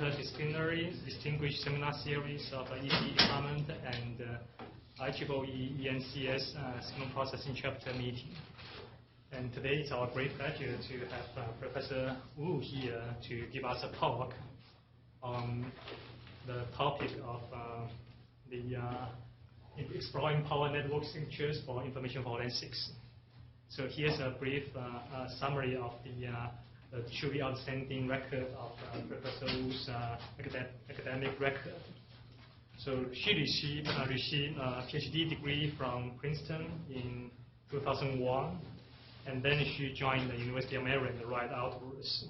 Interdisciplinary Distinguished Seminar Series of ECE Department and IEEE ENCS Signal Processing Chapter meeting. And today it's our great pleasure to have Professor Wu here to give us a talk on the topic of exploring power network signatures for information forensics. So here's a brief summary of the truly outstanding record of Professor Wu's academic record. So she received a PhD degree from Princeton in 2001, and then she joined the University of Maryland right afterwards.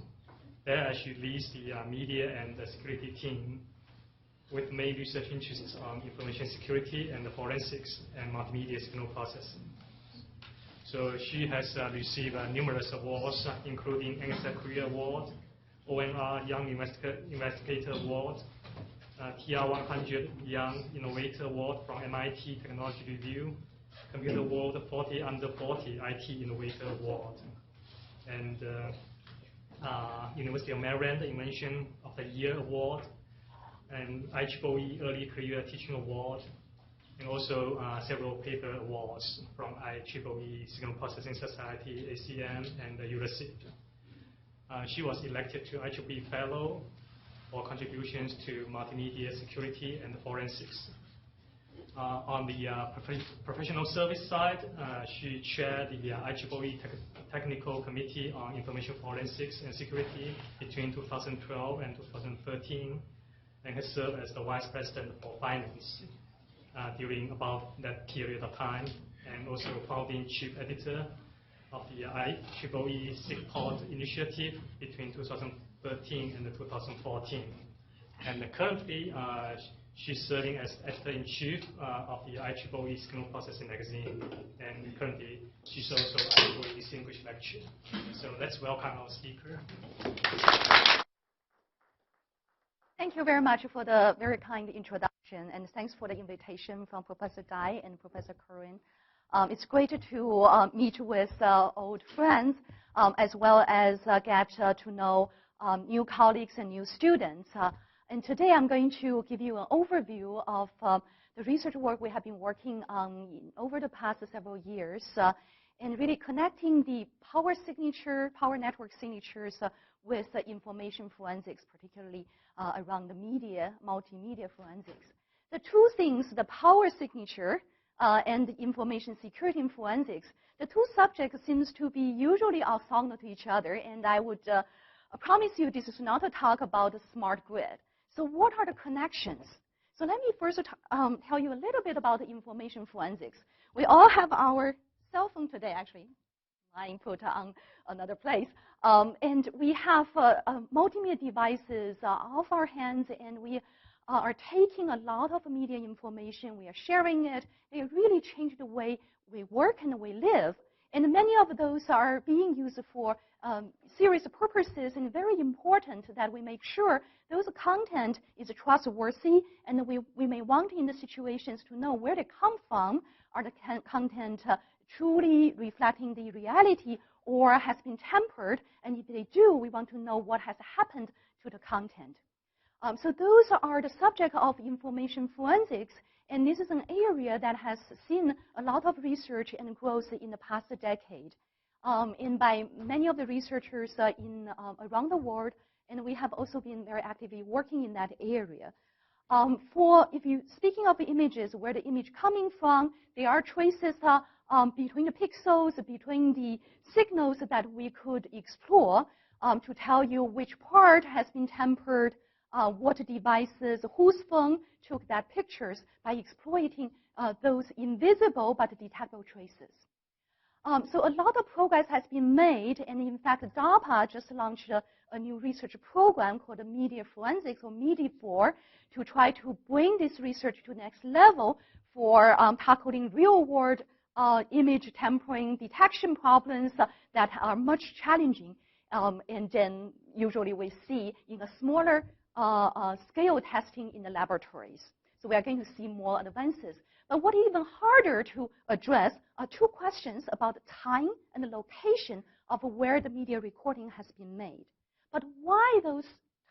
There she leads the media and the security team with main research interests on information security and the forensics and multimedia signal processing. So she has received numerous awards, including NSF Career Award, ONR Young Investigator Award, TR100 Young Innovator Award from MIT Technology Review, Computer World 40 Under 40 IT Innovator Award, and University of Maryland Invention of the Year Award, and IEEE Early Career Teaching Award, and also several paper awards from IEEE Signal Processing Society, ACM, and the URASIP. She was elected to IEEE Fellow for contributions to multimedia security and forensics. On the professional service side, she chaired the IEEE Technical Committee on Information Forensics and Security between 2012 and 2013, and has served as the Vice President for Finance during about that period of time, and also founding chief editor of the IEEE SIGPOD initiative between 2013 and 2014. And currently, she's serving as editor-in-chief of the IEEE Signal Processing magazine, and currently she's also IEEE Distinguished Lecturer. So let's welcome our speaker. Thank you very much for the very kind introduction, and thanks for the invitation from Professor Dai and Professor Curran. It's great to meet with old friends, as well as get to know new colleagues and new students. And today I'm going to give you an overview of the research work we have been working on over the past several years, and really connecting the power network signatures with information forensics, particularly around the multimedia forensics. The two things, the power signature and the information security and forensics, the two subjects seems to be usually orthogonal to each other, and I would promise you this is not a talk about a smart grid. So what are the connections? So let me first tell you a little bit about the information forensics. We all have our cell phone today, actually. Mine put on another place. And we have multimedia devices off our hands, and we are taking a lot of media information. We are sharing it. They really change the way we work and we live. And many of those are being used for serious purposes, and very important that we make sure those content is trustworthy, and we may want in the situations to know where they come from. Are the content truly reflecting the reality, or has been tampered? And if they do, we want to know what has happened to the content. So those are the subject of information forensics, and this is an area that has seen a lot of research and growth in the past decade, and by many of the researchers around the world, and we have also been very actively working in that area. Speaking of the images, where the image coming from, there are traces between the pixels, between the signals that we could explore to tell you which part has been tampered, what devices, whose phone took that pictures, by exploiting those invisible but detectable traces. So a lot of progress has been made, and in fact, DARPA just launched a new research program called Media Forensics, or MEDI4, to try to bring this research to the next level for tackling real-world image tampering detection problems that are much challenging, and then usually we see in a smaller scale testing in the laboratories. So we are going to see more advances. But what is even harder to address are two questions about the time and the location of where the media recording has been made. But why those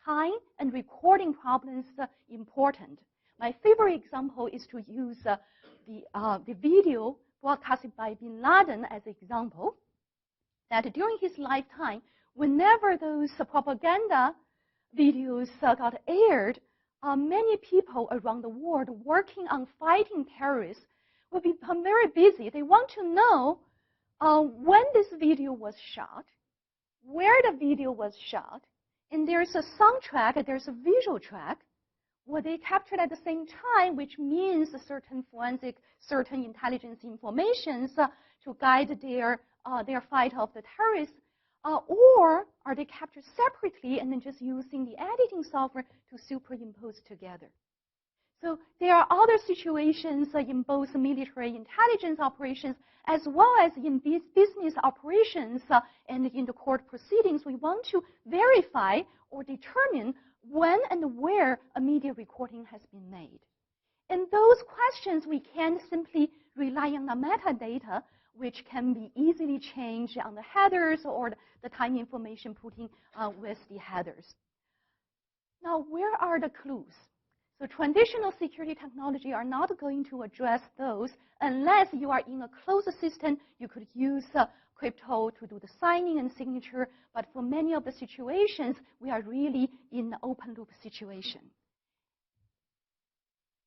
time and recording problems important. My favorite example is to use the video broadcasted by bin Laden as an example, that during his lifetime, whenever those propaganda videos got aired, many people around the world working on fighting terrorists will become very busy. They want to know when this video was shot, where the video was shot, and there's a soundtrack, there's a visual track. Were they captured at the same time, which means certain forensic, certain intelligence information to guide their fight of the terrorists, or are they captured separately and then just using the editing software to superimpose together? So there are other situations in both military intelligence operations as well as in business operations and in the court proceedings. We want to verify or determine when and where a media recording has been made. In those questions, we can't simply rely on the metadata, which can be easily changed on the headers or the time information putting with the headers. Now, where are the clues? So traditional security technology are not going to address those unless you are in a closed system. You could use crypto to do the signing and signature, but for many of the situations, we are really in an open loop situation.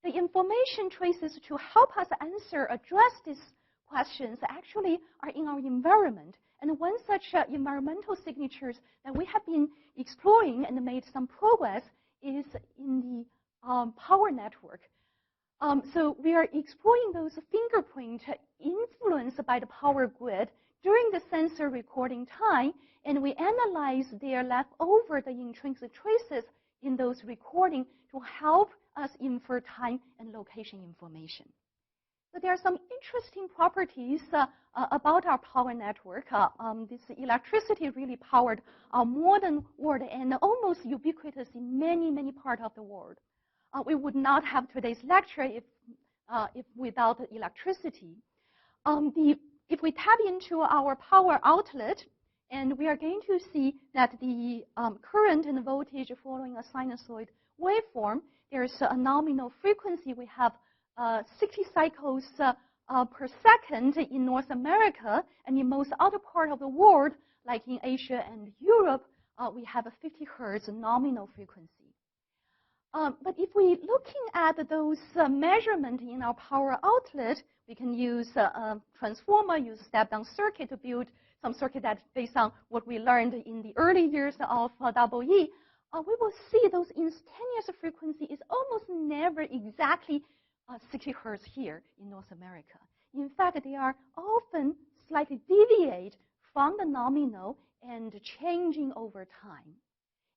The information traces to help us address these questions actually are in our environment. And one such environmental signatures that we have been exploring and made some progress is in the power network. So we are exploring those fingerprint influenced by the power grid during the sensor recording time, and we analyze their leftover, the intrinsic traces in those recordings to help us infer time and location information. So there are some interesting properties about our power network. This electricity really powered our modern world and almost ubiquitous in many, many parts of the world. We would not have today's lecture if without electricity. If we tap into our power outlet, and we are going to see that the current and voltage following a sinusoid waveform, there's a nominal frequency. We have 60 cycles per second in North America, and in most other parts of the world, like in Asia and Europe, we have a 50 hertz nominal frequency. But if we're looking at those measurements in our power outlet, we can use a transformer, use a step-down circuit to build some circuit that's based on what we learned in the early years of EE. We will see those instantaneous frequency is almost never exactly 60 hertz here in North America. In fact, they are often slightly deviate from the nominal and changing over time.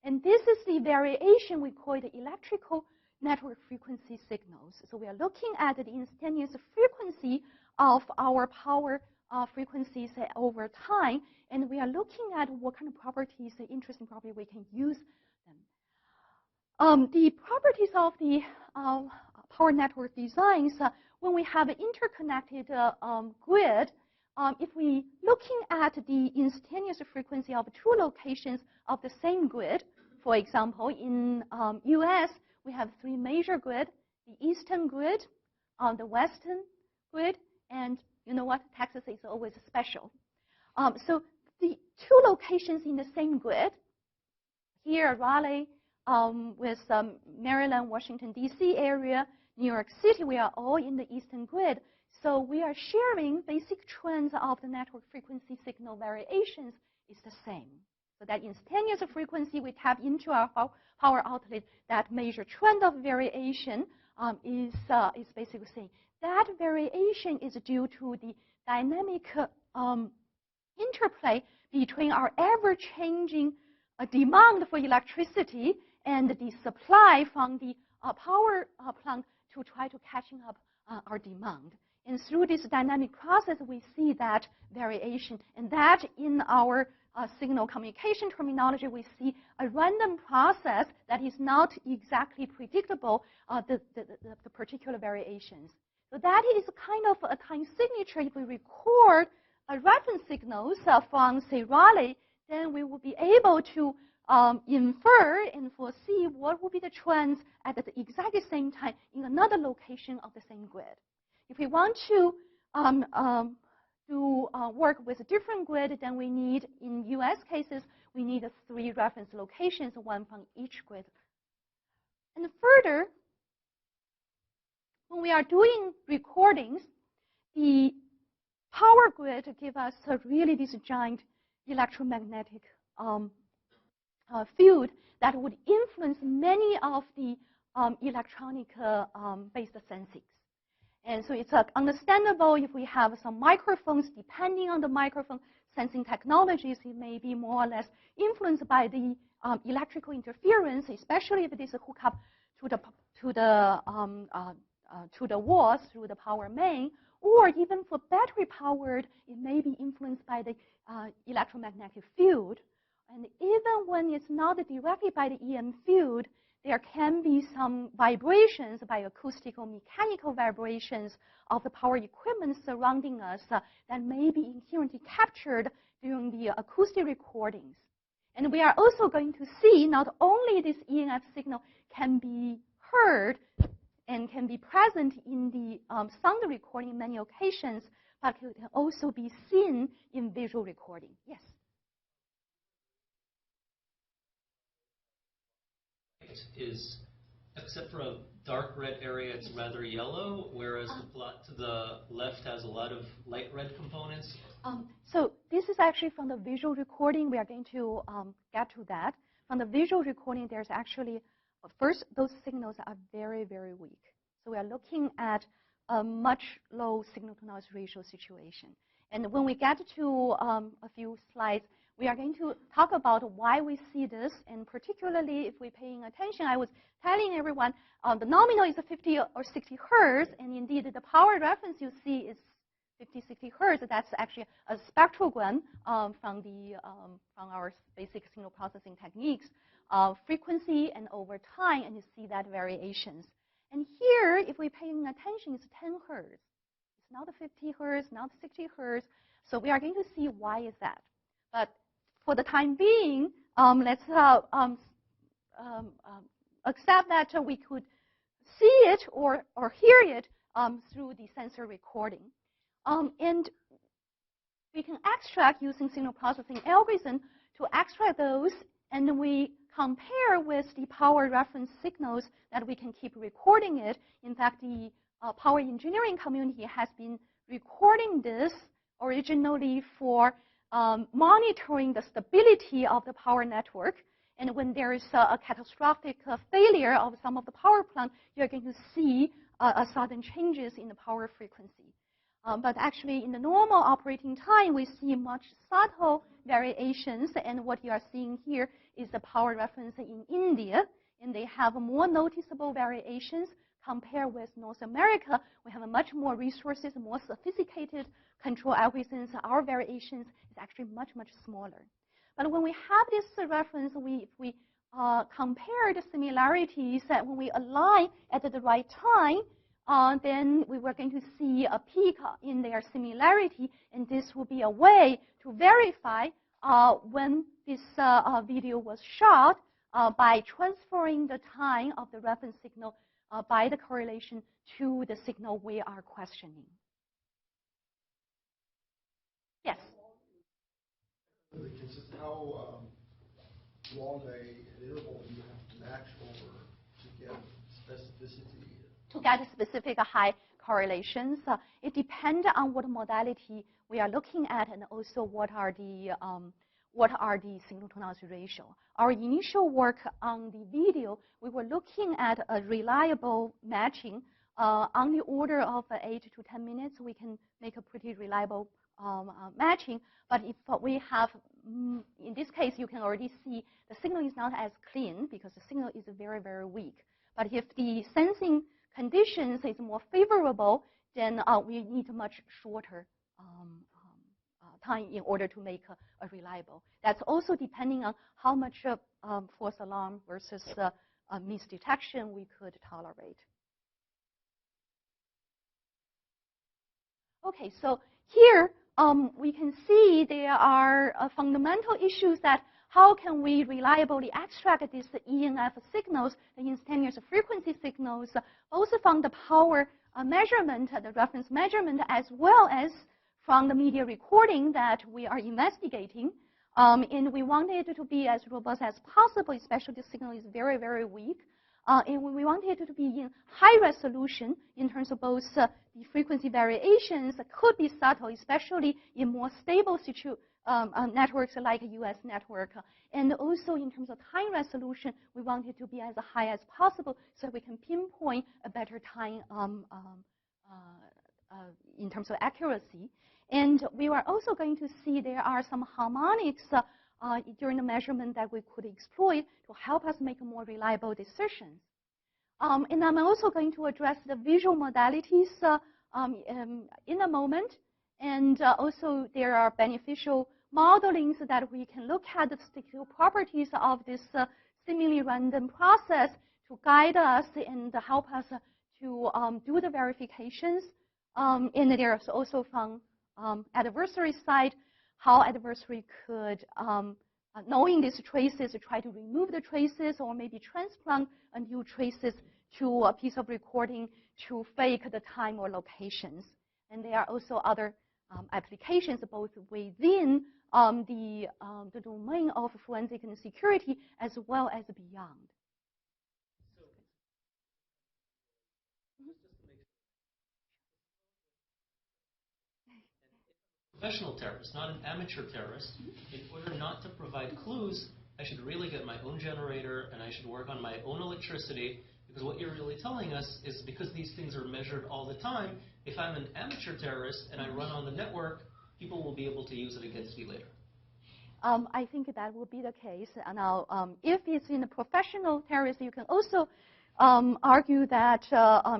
And this is the variation we call the electrical network frequency signals. So we are looking at the instantaneous frequency of our power frequencies over time, and we are looking at what kind of properties, the interesting property we can use them. The properties of the power network designs, when we have an interconnected grid, if we looking at the instantaneous frequency of two locations of the same grid, for example, in US, we have three major grids: the eastern grid, the western grid, and you know what? Texas is always special. So the two locations in the same grid, here Raleigh with Maryland, Washington, D.C. area, New York City, we are all in the eastern grid. So we are sharing basic trends of the network frequency signal variations is the same. So that instantaneous frequency we tap into our power outlet, that major trend of variation is basically saying that variation is due to the dynamic interplay between our ever-changing demand for electricity and the supply from the power plant to try to catching up our demand. And through this dynamic process, we see that variation. And that in our signal communication terminology, we see a random process that is not exactly predictable, the particular variations. So that is kind of a time signature. If we record a reference signals from, say, Raleigh, then we will be able to infer and foresee what will be the trends at the exactly same time in another location of the same grid. If we want to work with a different grid, then we need, in US cases, we need 3 reference locations, 1 from each grid. And further, when we are doing recordings, the power grid gives us really this giant electromagnetic field that would influence many of the electronic-based sensings. And so it's understandable if we have some microphones, depending on the microphone sensing technologies, it may be more or less influenced by the electrical interference, especially if it is hooked up to the walls through the power main, or even for battery powered, it may be influenced by the electromagnetic field. And even when it's not directly by the EM field, there can be some vibrations, by acoustical mechanical vibrations of the power equipment surrounding us that may be inherently captured during the acoustic recordings. And we are also going to see not only this EMF signal can be heard and can be present in the sound recording in many occasions, but it can also be seen in visual recording. Yes? Is, except for a dark red area, it's rather yellow, whereas the plot to the left has a lot of light red components. So this is actually from the visual recording. We are going to get to that. From the visual recording, there's actually, first, those signals are very, very weak. So we are looking at a much low signal-to-noise ratio situation. And when we get to a few slides, we are going to talk about why we see this, and particularly if we're paying attention. I was telling everyone the nominal is 50 or 60 hertz, and indeed the power reference you see is 50, 60 hertz. That's actually a spectrogram from our basic signal processing techniques, frequency and over time, and you see that variations. And here, if we're paying attention, it's 10 hertz. It's not 50 hertz, not 60 hertz. So we are going to see why is that. But for the time being, let's accept that we could see it or hear it through the sensor recording. And we can extract using signal processing algorithm to extract those, and we compare with the power reference signals that we can keep recording it. In fact, the power engineering community has been recording this originally for monitoring the stability of the power network. And when there is a catastrophic failure of some of the power plant, you're going to see sudden changes in the power frequency. But actually, in the normal operating time, we see much subtle variations. And what you are seeing here is the power reference in India. And they have more noticeable variations compared with North America. We have much more resources, more sophisticated control algorithms. Our variations is actually much, much smaller. But when we have this reference, if we compare the similarities, that when we align at the right time, then we were going to see a peak in their similarity, and this will be a way to verify when this video was shot by transferring the time of the reference signal by the correlation to the signal we are questioning. Yes? How long an interval do you have to match over to get specificity? To get specific high correlations, it depends on what modality we are looking at, and also what are the signal-to-noise ratio. Our initial work on the video, we were looking at a reliable matching on the order of 8 to 10 minutes. We can make a pretty reliable matching. But if we have, in this case, you can already see the signal is not as clean because the signal is very, very weak. But if the sensing conditions is more favorable, then we need much shorter time in order to make a reliable. That's also depending on how much false alarm versus misdetection we could tolerate. Okay, so here we can see there are fundamental issues that how can we reliably extract these ENF signals, the instantaneous frequency signals, both from the power measurement, the reference measurement, as well as from the media recording that we are investigating. And we wanted it to be as robust as possible, especially the signal is very, very weak. And we wanted it to be in high resolution in terms of both the frequency variations could be subtle, especially in more stable networks like a US network. And also in terms of time resolution, we want it to be as high as possible so we can pinpoint a better time in terms of accuracy. And we are also going to see there are some harmonics during the measurement that we could exploit to help us make more reliable decisions. And I'm also going to address the visual modalities in a moment. And also there are beneficial modelings that we can look at the statistical properties of this seemingly random process to guide us and help us to do the verifications. And there's also from adversary side, how adversary could, knowing these traces, try to remove the traces or maybe transplant a new traces to a piece of recording to fake the time or locations. And there are also other applications both within the domain of forensic and security as well as beyond. Professional terrorist, not an amateur terrorist. In order not to provide clues, I should really get my own generator and I should work on my own electricity, because what you're really telling us is because these things are measured all the time, if I'm an amateur terrorist and I run on the network, people will be able to use it against me later. I think that will be the case. Now, if it's in the professional terrorist, you can also argue that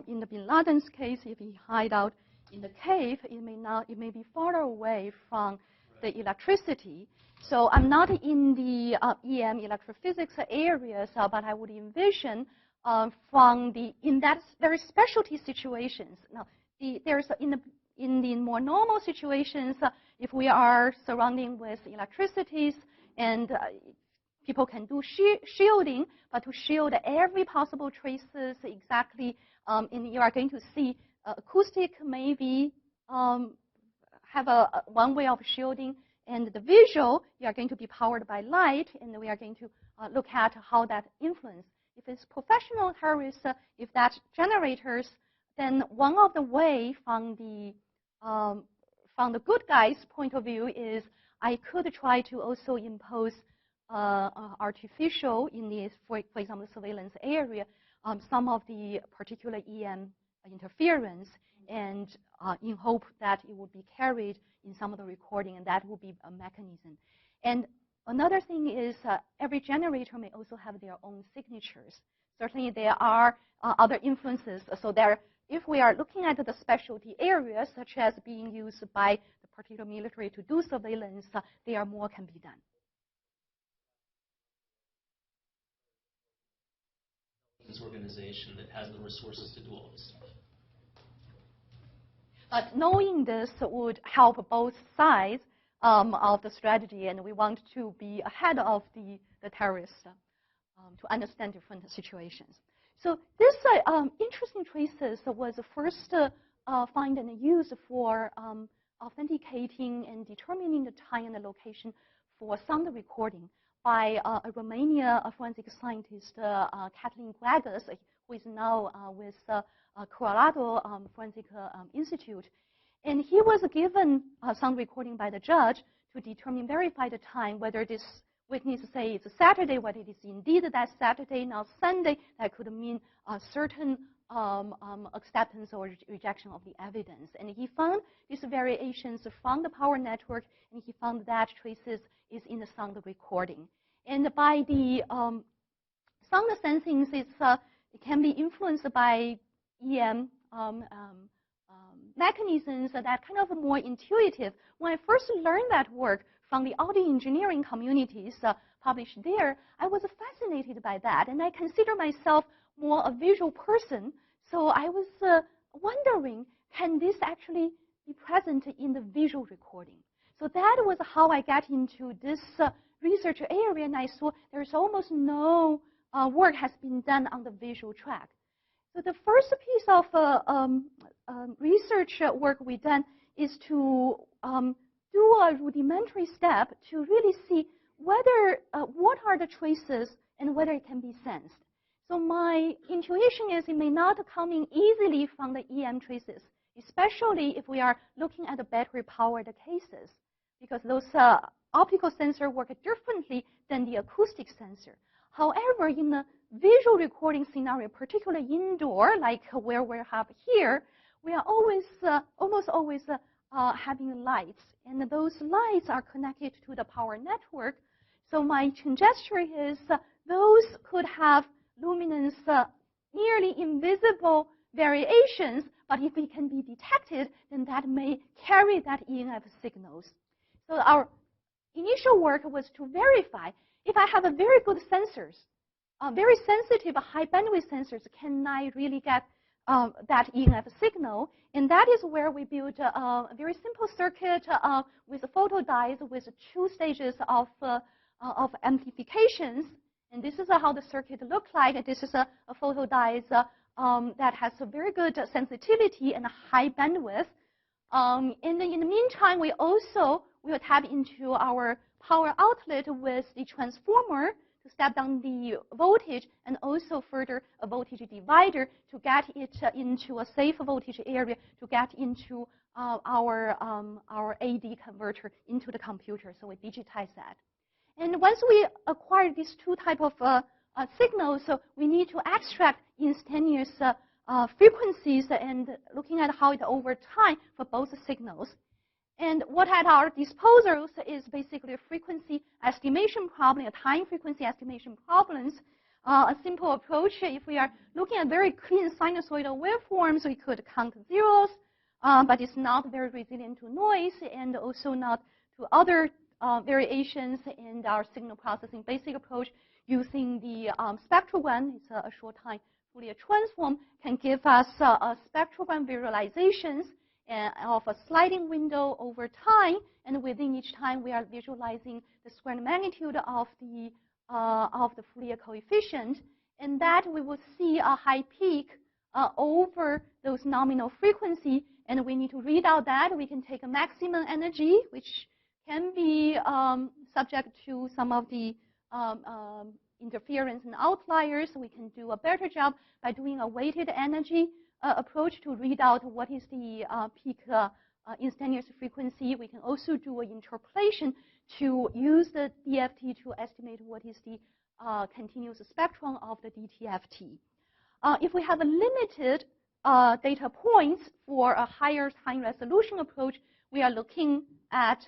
in the Bin Laden's case, if he hide out in the cave, it may be farther away from the electricity. So I'm not in the EM electrophysics areas, but I would envision in that very specialty situations. Now, there's in the more normal situations, if we are surrounding with electricities and people can do shielding, but to shield every possible traces exactly, and you are going to see acoustic maybe have one way of shielding, and the visual, you are going to be powered by light, and we are going to look at how that influence. If it's professional terrorists, if that generators, then one of the way from the good guys' point of view is I could try to also impose artificial in the, for example, surveillance area, some of the particular EM interference, and in hope that it would be carried in some of the recording, and that will be a mechanism. And another thing is every generator may also have their own signatures. Certainly there are other influences. So if we are looking at the specialty areas, such as being used by the particular military to do surveillance, there more can be done. This organization that has the resources to do all this stuff. But knowing this would help both sides of the strategy, and we want to be ahead of the terrorists to understand different situations. So this interesting traces was first found and used for authenticating and determining the time and the location for sound recording by a Romania forensic scientist, Kathleen Glagas, who is now with Colorado Forensic Institute. And he was given sound recording by the judge to determine, verify the time, whether this witness say it's a Saturday, whether it is indeed that Saturday, not Sunday. That could mean a certain acceptance or rejection of the evidence. And he found these variations from the power network, and he found that traces is in the sound recording. And by the sound sensing, it can be influenced by EM mechanisms that kind of more intuitive. When I first learned that work from the audio engineering communities published there, I was fascinated by that, and I consider myself more a visual person. So I was wondering, can this actually be present in the visual recording? So that was how I got into this research area, and I saw there's almost no work has been done on the visual track. So the first piece of research work we done is to do a rudimentary step to really see whether what are the traces and whether it can be sensed. So my intuition is it may not come in easily from the EM traces, especially if we are looking at the battery-powered cases, because those optical sensors work differently than the acoustic sensor. However, in a visual recording scenario, particularly indoor, like where we have here, we are always, almost always having lights, and those lights are connected to the power network. So my conjecture is those could have luminance nearly invisible variations, but if it can be detected, then that may carry that EMF signals. So our initial work was to verify if I have a very good sensors, very sensitive high bandwidth sensors, can I really get that EMF signal? And that is where we built a very simple circuit with photodiodes with 2 stages of amplifications. And this is how the circuit looks like. This is a photodiode that has a very good sensitivity and a high bandwidth. And then in the meantime, we also will tap into our power outlet with the transformer to step down the voltage, and also further a voltage divider to get it into a safe voltage area to get into our AD converter into the computer. So we digitize that. And once we acquire these 2 types of signals, so we need to extract instantaneous frequencies and looking at how it over time for both signals. And what at our disposal is basically a frequency estimation problem, a time frequency estimation problems. A simple approach, if we are looking at very clean sinusoidal waveforms, we could count zeros, but it's not very resilient to noise and also not to other variations in our signal processing basic approach. Using the spectrogram, it's a short time Fourier transform, can give us spectrogram visualizations of a sliding window over time, and within each time we are visualizing the square magnitude of the Fourier coefficient, and that we will see a high peak over those nominal frequency, and we need to read out that. We can take a maximum energy, which can be subject to some of the interference and outliers. We can do a better job by doing a weighted energy approach to read out what is the peak instantaneous frequency. We can also do an interpolation to use the DFT to estimate what is the continuous spectrum of the DTFT. If we have a limited data points for a higher time resolution approach, we are looking at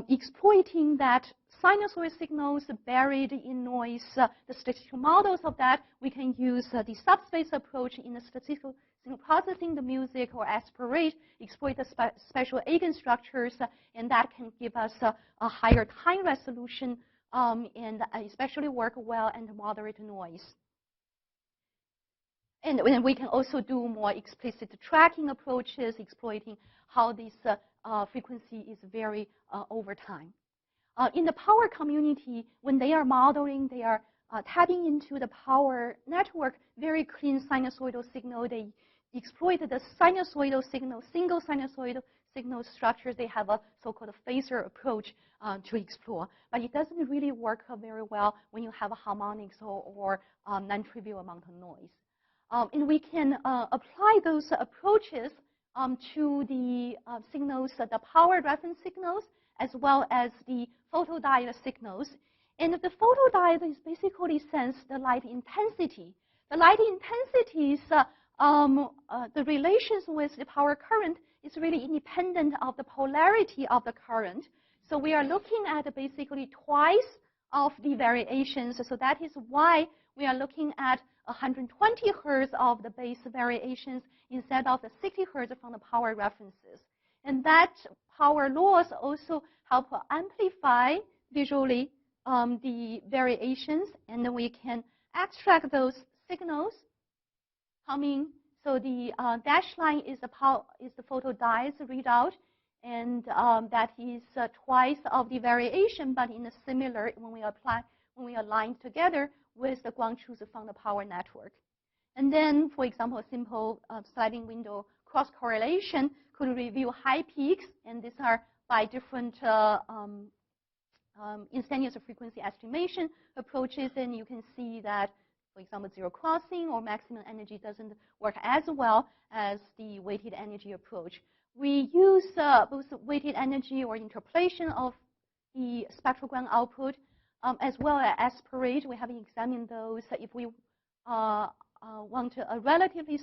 exploiting that sinusoid signals buried in noise. The statistical models of that, we can use the subspace approach in the statistical signal processing the music or aspirate, exploit the special eigenstructures, and that can give us a higher time resolution and especially work well under moderate noise. And we can also do more explicit tracking approaches, exploiting how this frequency is vary over time. In the power community, when they are modeling, they are tapping into the power network, very clean sinusoidal signal. They exploit the sinusoidal signal, single sinusoidal signal structures. They have a so-called phasor approach to explore. But it doesn't really work very well when you have harmonics or non-trivial amount of noise. And we can apply those approaches to the signals, the power reference signals, as well as the photodiode signals. And the photodiode is basically sense the light intensity. The light intensities, the relations with the power current is really independent of the polarity of the current. So we are looking at basically twice of the variations. So that is why we are looking at 120 hertz of the base variations instead of the 60 hertz from the power references. And that power loss also help amplify visually the variations, and then we can extract those signals coming. So the dashed line is the photodiodes readout, and that is twice of the variation, but in a similar when we align together with the ground truth from the power network. And then, for example, a simple sliding window cross correlation could reveal high peaks, and these are by different instantaneous frequency estimation approaches, and you can see that, for example, zero crossing or maximum energy doesn't work as well as the weighted energy approach. We use both weighted energy or interpolation of the spectrogram output, as well as aspirate. We have examined those. If we want a relatively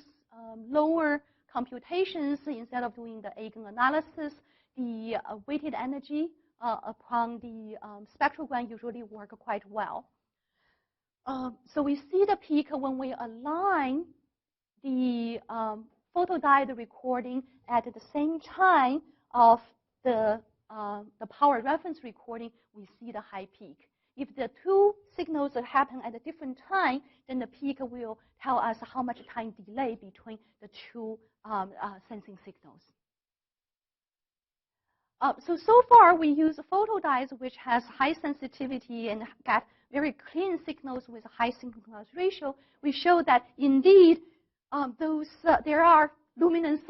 lower computations, instead of doing the eigen analysis, the weighted energy upon the spectrogram usually work quite well. So we see the peak when we align the photodiode recording at the same time of the power reference recording, we see the high peak. If the two signals happen at a different time, then the peak will tell us how much time delay between the two sensing signals. So far, we use photodiodes which has high sensitivity and get very clean signals with a high signal-to-noise ratio. We show that indeed there are luminance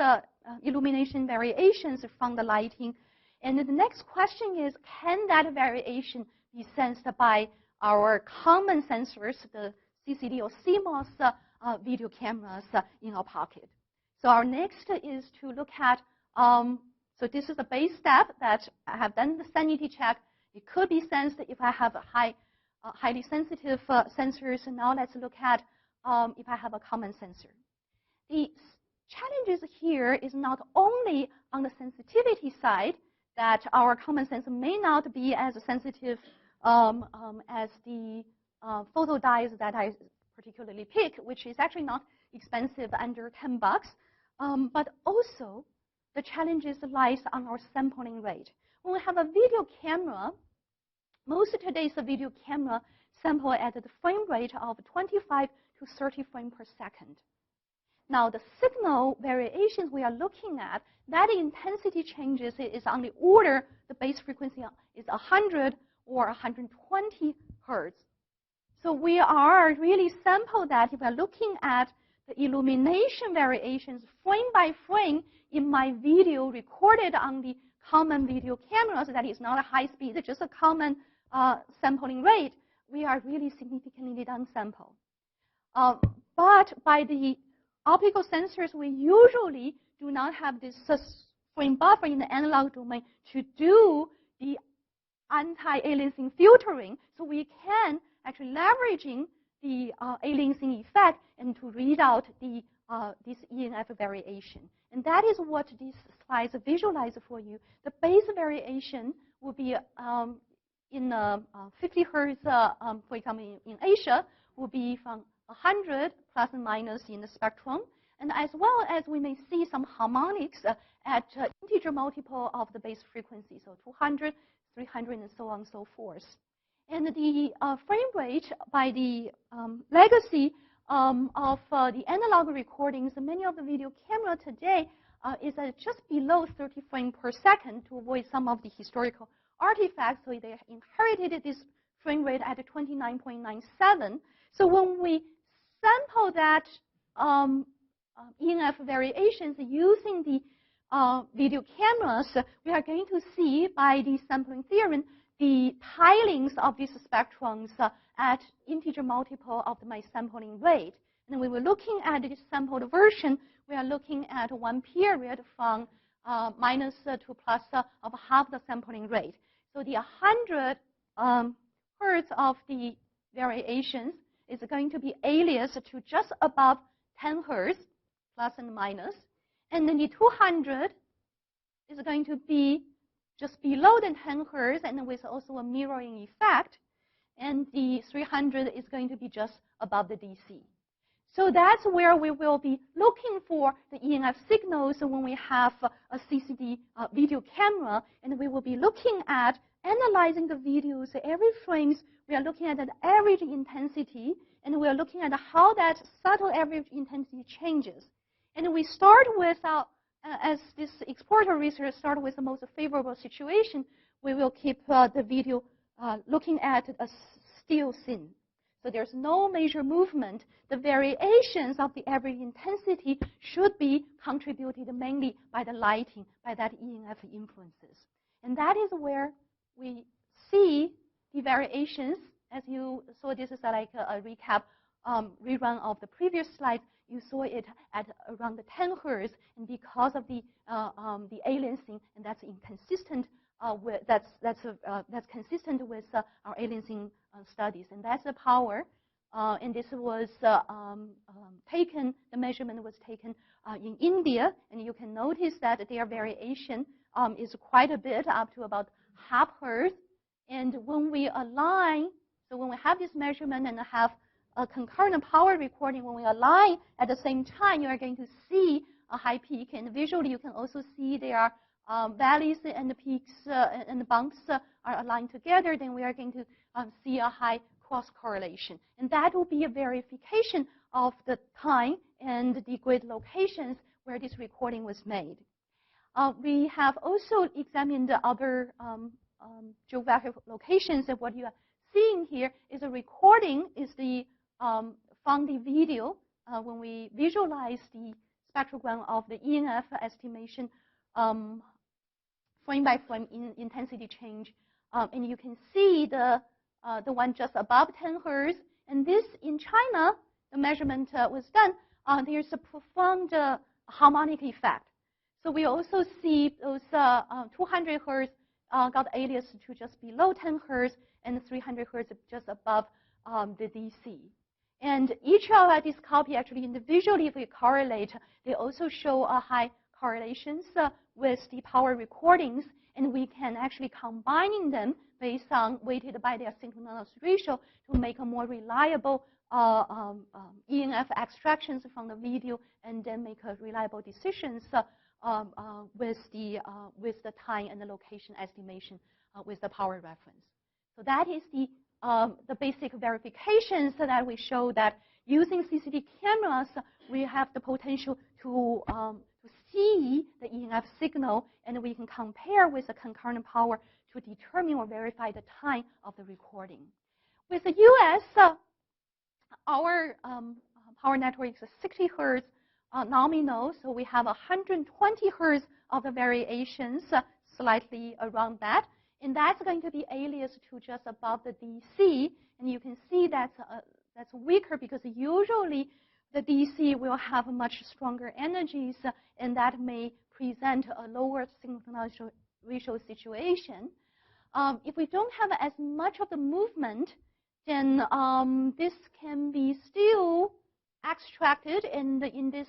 illumination variations from the lighting. And the next question is, can that variation be sensed by our common sensors, the CCD or CMOS video cameras in our pocket? So our next is to look at, so this is a base step that I have done the sanity check. It could be sensed if I have a highly sensitive sensors. And now let's look at if I have a common sensor. The challenges here is not only on the sensitivity side, that our common sensor may not be as sensitive as the photodiodes that I particularly pick, which is actually not expensive, under $10. But also, the challenges lies on our sampling rate. When we have a video camera, most of today's video camera sample at the frame rate of 25 to 30 frames per second. Now, the signal variations we are looking at, that intensity changes is on the order, the base frequency is 100 or 120 hertz. So we are really sample that if we're looking at the illumination variations frame by frame in my video recorded on the common video cameras, that is not a high speed, just a common sampling rate, we are really significantly downsample. But by the optical sensors, we usually do not have this frame buffer in the analog domain to do the anti-aliasing filtering. So we can actually leveraging the aliasing effect and to read out the this ENF variation. And that is what these slides visualize for you. The base variation will be in 50 hertz, for example, in Asia, will be from 100 plus and minus in the spectrum. And as well as we may see some harmonics at integer multiple of the base frequency, so 200, 300, and so on and so forth. And the frame rate by the legacy of the analog recordings, many of the video camera today is just below 30 frames per second to avoid some of the historical artifacts. So they inherited this frame rate at 29.97. So when we sample that ENF variations using the video cameras, we are going to see by the sampling theorem the tilings of these spectrums at integer multiple of my sampling rate. And when we're looking at this sampled version, we are looking at one period from minus to plus of half the sampling rate. So the 100 hertz of the variations is going to be aliased to just above 10 hertz, plus and minus. And then the 200 is going to be just below the 10 hertz, and with also a mirroring effect. And the 300 is going to be just above the DC. So that's where we will be looking for the ENF signals when we have a CCD video camera, and we will be looking at analyzing the videos every frames. We are looking at the average intensity, and we are looking at how that subtle average intensity changes. And we start with our as this exploratory research started with the most favorable situation, we will keep the video looking at a still scene. So there's no major movement. The variations of the average intensity should be contributed mainly by the lighting, by that ENF influences. And that is where we see the variations. As you saw, this is like a recap rerun of the previous slide. You saw it at around the 10 Hz, and because of the aliencing, and that's inconsistent that's consistent with our aliencing studies, and that's the power. And this was taken. The measurement was taken in India, and you can notice that their variation is quite a bit, up to about half Hz. And when we align, so when we have this measurement and have a concurrent power recording, when we align at the same time, you are going to see a high peak. And visually, you can also see there are valleys and the peaks and the bumps are aligned together. Then we are going to see a high cross correlation. And that will be a verification of the time and the grid locations where this recording was made. We have also examined the other geographic locations, and what you are seeing here is a recording, is the from the video when we visualize the spectrogram of the ENF estimation frame by frame intensity change, and you can see the one just above 10 Hz. And this in China, the measurement was done. There's a profound harmonic effect. So we also see those 200 Hz got aliased to just below 10 Hz, and 300 Hz just above the DC. And each of these copy actually individually, if we correlate, they also show a high correlations with the power recordings, and we can actually combining them based on weighted by their synchronous ratio to make a more reliable ENF extractions from the video, and then make a reliable decisions with the time and the location estimation with the power reference. So that is the basic verifications that we show that using CCD cameras, we have the potential to see the ENF signal, and we can compare with the concurrent power to determine or verify the time of the recording. With the US, our power network is 60 Hz nominal, so we have 120 Hz of the variations, slightly around that. And that's going to be aliased to just above the DC. And you can see that's weaker because usually the DC will have much stronger energies, and that may present a lower synchronous ratio situation. If we don't have as much of the movement, then this can be still extracted. And in this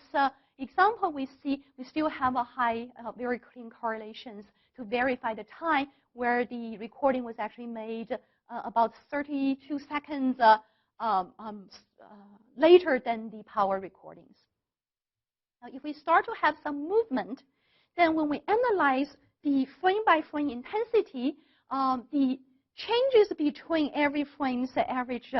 example, we see we still have a high, very clean correlations to verify the time where the recording was actually made about 32 seconds later than the power recordings. Now, if we start to have some movement, then when we analyze the frame-by-frame intensity, the changes between every frame's average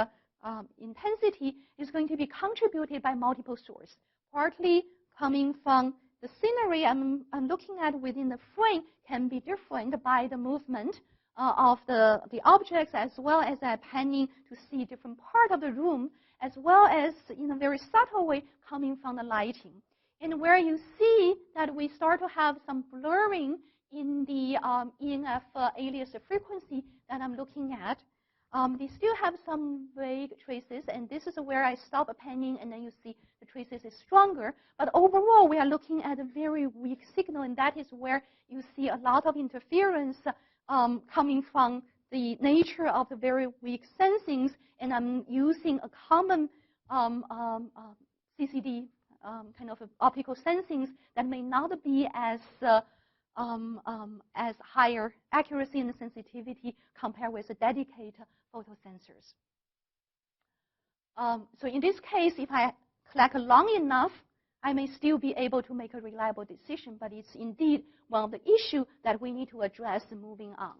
intensity is going to be contributed by multiple sources, partly coming from the scenery I'm looking at within the frame can be different by the movement of the objects, as well as panning to see different part of the room, as well as in a very subtle way coming from the lighting. And where you see that we start to have some blurring in the ENF alias frequency that I'm looking at, they still have some vague traces, and this is where I stop panning, and then you see the traces is stronger. But overall, we are looking at a very weak signal, and that is where you see a lot of interference coming from the nature of the very weak sensings. And I'm using a common CCD kind of optical sensings that may not be as higher accuracy and sensitivity compared with the dedicated photosensors. So in this case, if I collect long enough, I may still be able to make a reliable decision, but it's indeed one of the issues that we need to address moving on.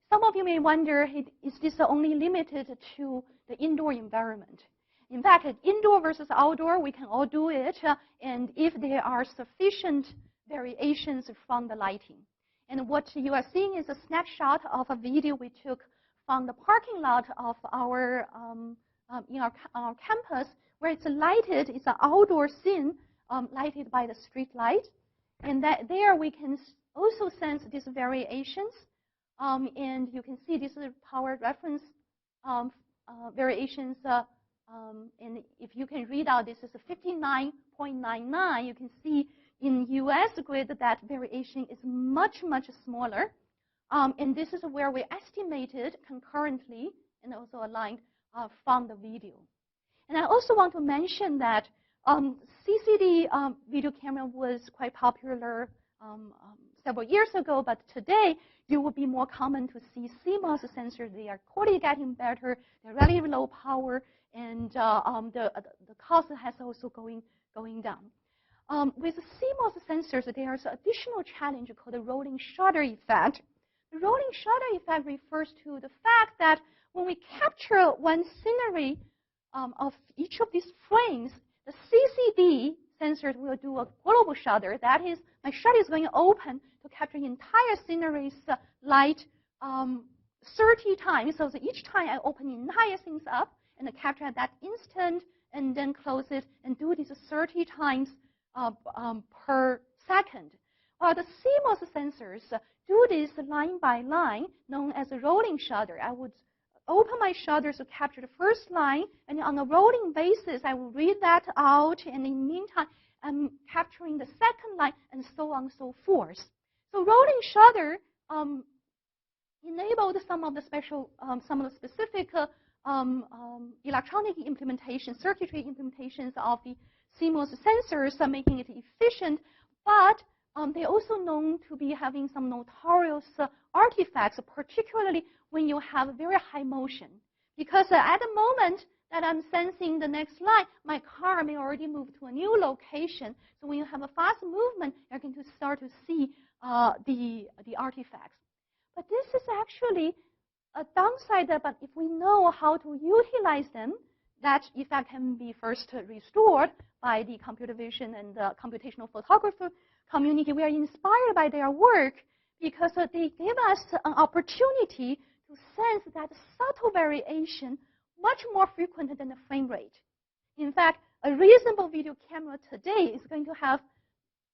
Some of you may wonder, is this only limited to the indoor environment? In fact, indoor versus outdoor, we can all do it, and if there are sufficient variations from the lighting. And what you are seeing is a snapshot of a video we took from the parking lot of our in our campus, where it's lighted. It's an outdoor scene lighted by the street light, and that there we can also sense these variations. And you can see this is power reference variations. And if you can read out, this is a 59.99. You can see in US grid that variation is much, much smaller. And this is where we estimated concurrently and also aligned from the video. And I also want to mention that CCD video camera was quite popular several years ago, but today you will be more common to see CMOS sensors. They are quality getting better, they're really low power, and the cost has also going down. With CMOS sensors, there's an additional challenge called the rolling shutter effect. The rolling shutter effect refers to the fact that when we capture one scenery of each of these frames, the CCD sensors will do a global shutter. That is, my shutter is going to open to capture the entire scenery's light 30 times. So each time I open the entire things up and I capture at that instant and then close it and do this 30 times per second. While the CMOS sensors do this line by line, known as a rolling shutter. I would open my shutters to capture the first line, and on a rolling basis, I will read that out, and in the meantime, I'm capturing the second line, and so on and so forth. So rolling shutter enabled some of the specific electronic implementation, circuitry implementations of the CMOS sensors, making it efficient, but they're also known to be having some notorious artifacts, particularly when you have very high motion. Because at the moment that I'm sensing the next line, my car may already move to a new location. So when you have a fast movement, you're going to start to see the artifacts. But this is actually a downside, but if we know how to utilize them, that effect can be first restored by the computer vision and the computational photographer community. We are inspired by their work because they give us an opportunity to sense that subtle variation much more frequent than the frame rate. In fact, a reasonable video camera today is going to have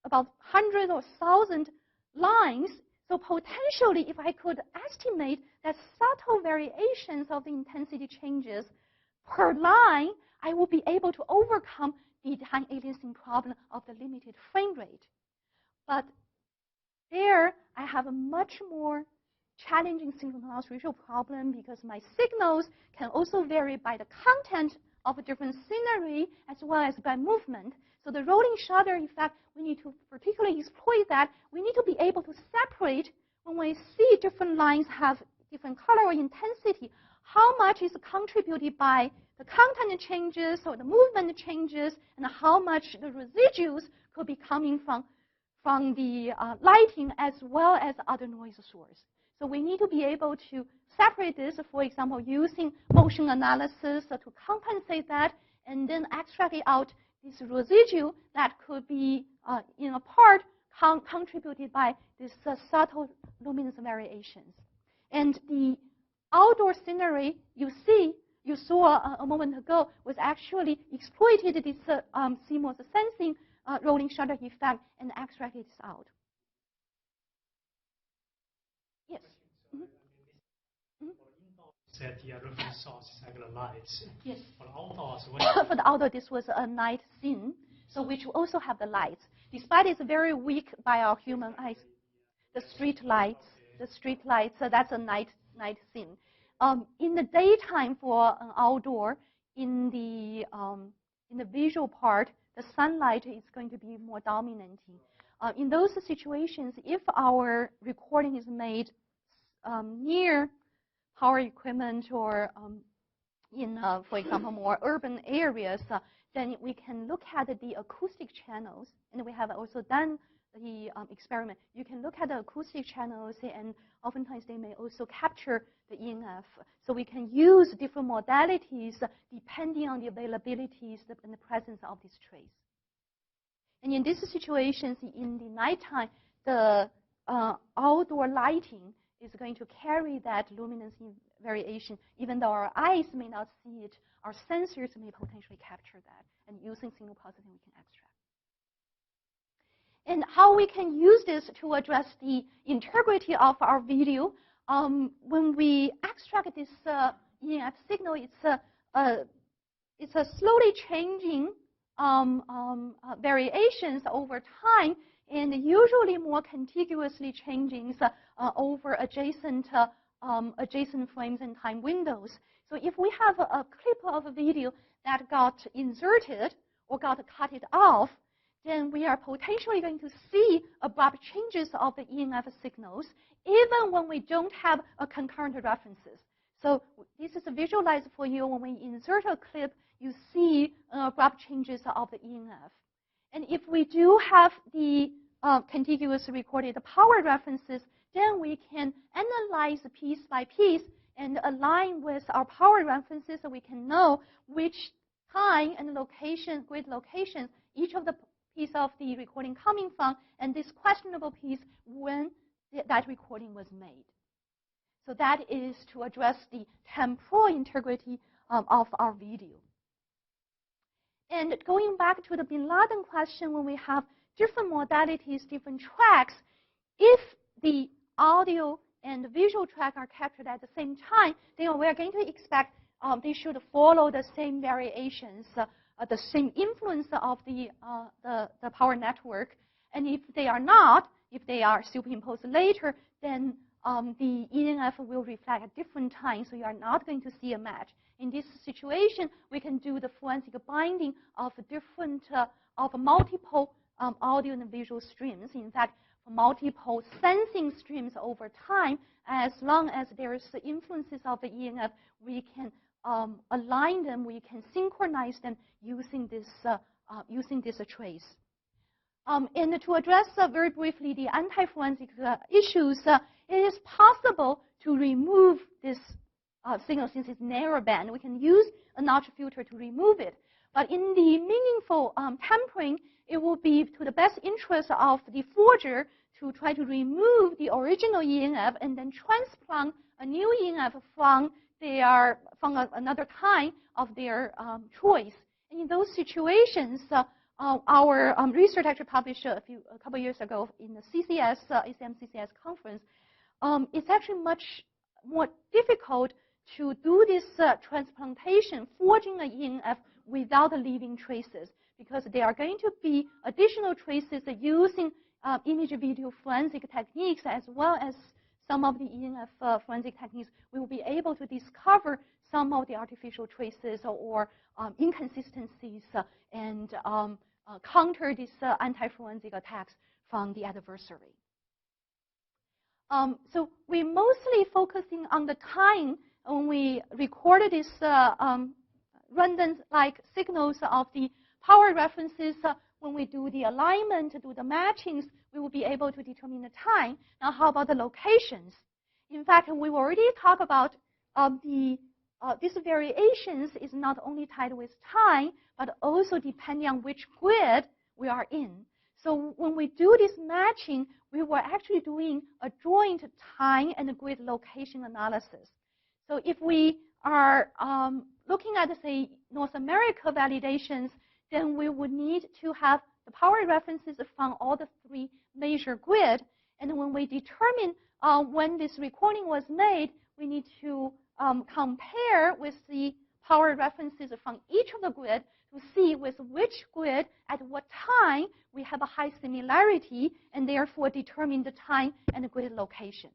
about 100 or 1,000 lines. So potentially, if I could estimate that subtle variations of the intensity changes per line, I will be able to overcome the time aliasing problem of the limited frame rate. But there, I have a much more challenging signal-to-noise ratio problem because my signals can also vary by the content of a different scenery as well as by movement. So the rolling shutter effect, we need to particularly exploit that. We need to be able to separate when we see different lines have different color or intensity, how much is contributed by the content changes or the movement changes, and how much the residuals could be coming from the lighting as well as other noise source. So we need to be able to separate this, for example, using motion analysis to compensate that, and then extract out this residue that could be, in a part, contributed by these subtle luminance variations. And the outdoor scenery you saw a moment ago was actually exploited this CMOS sensing rolling shutter effect and extracted this out. Yes. Said the reference source is like the lights. Yes. For the outdoors, For the outdoor, this was a night scene, so which also have the lights. Despite it's very weak by our human eyes, the street lights, so that's a night scene. In the daytime for an outdoor, in the visual part, the sunlight is going to be more dominating. In those situations, if our recording is made near power equipment or in, for example, more urban areas, then we can look at the acoustic channels. And we have also done the experiment, you can look at the acoustic channels, and oftentimes they may also capture the EMF. So we can use different modalities depending on the availabilities and the presence of this trace. And in these situations, in the nighttime, the outdoor lighting is going to carry that luminance variation. Even though our eyes may not see it, our sensors may potentially capture that. And using signal processing, we can extract. And how we can use this to address the integrity of our video. When we extract this EMF signal, it's a slowly changing variations over time, and usually more contiguously changing over adjacent frames and time windows. So if we have a clip of a video that got inserted or got cut off, then we are potentially going to see abrupt changes of the EMF signals, even when we don't have a concurrent references. So this is visualized for you. When we insert a clip, you see abrupt changes of the EMF. And if we do have the contiguous recorded power references, then we can analyze piece by piece and align with our power references so we can know which time and location, grid locations, each of the piece of the recording coming from, and this questionable piece when that recording was made. So that is to address the temporal integrity of our video. And going back to the Bin Laden question, when we have different modalities, different tracks, if the audio and the visual track are captured at the same time, then we're going to expect they should follow the same variations, the same influence of the power network. And if they are not, if they are superimposed later, then the EMF will reflect at different times, so you are not going to see a match. In this situation, we can do the forensic binding of different, of multiple audio and visual streams. In fact, multiple sensing streams over time, as long as there is influences of the EMF, we can align them, we can synchronize them using this trace. And to address very briefly the anti-forensic issues, it is possible to remove this signal since it's narrow band. We can use a notch filter to remove it. But in the meaningful tampering, it will be to the best interest of the forger to try to remove the original EMF and then transplant a new EMF from another time of their choice. And in those situations, our research actually published a couple years ago in the CCS, ACM CCS conference. It's actually much more difficult to do this transplantation, forging an EMF without leaving traces, because there are going to be additional traces using image video forensic techniques as well as some of the EMF forensic techniques. We will be able to discover some of the artificial traces or inconsistencies and counter these anti-forensic attacks from the adversary. So we're mostly focusing on the time when we recorded these redundant-like signals of the power references. When we do the alignment, do the matchings, we will be able to determine the time. Now, how about the locations? In fact, we've already talked about these variations is not only tied with time, but also depending on which grid we are in. So when we do this matching, we were actually doing a joint time and grid location analysis. So if we are looking at, say, North America validations, then we would need to have the power references from all the three major grids. And when we determine when this recording was made, we need to compare with the power references from each of the grids to see with which grid at what time we have a high similarity, and therefore determine the time and the grid location.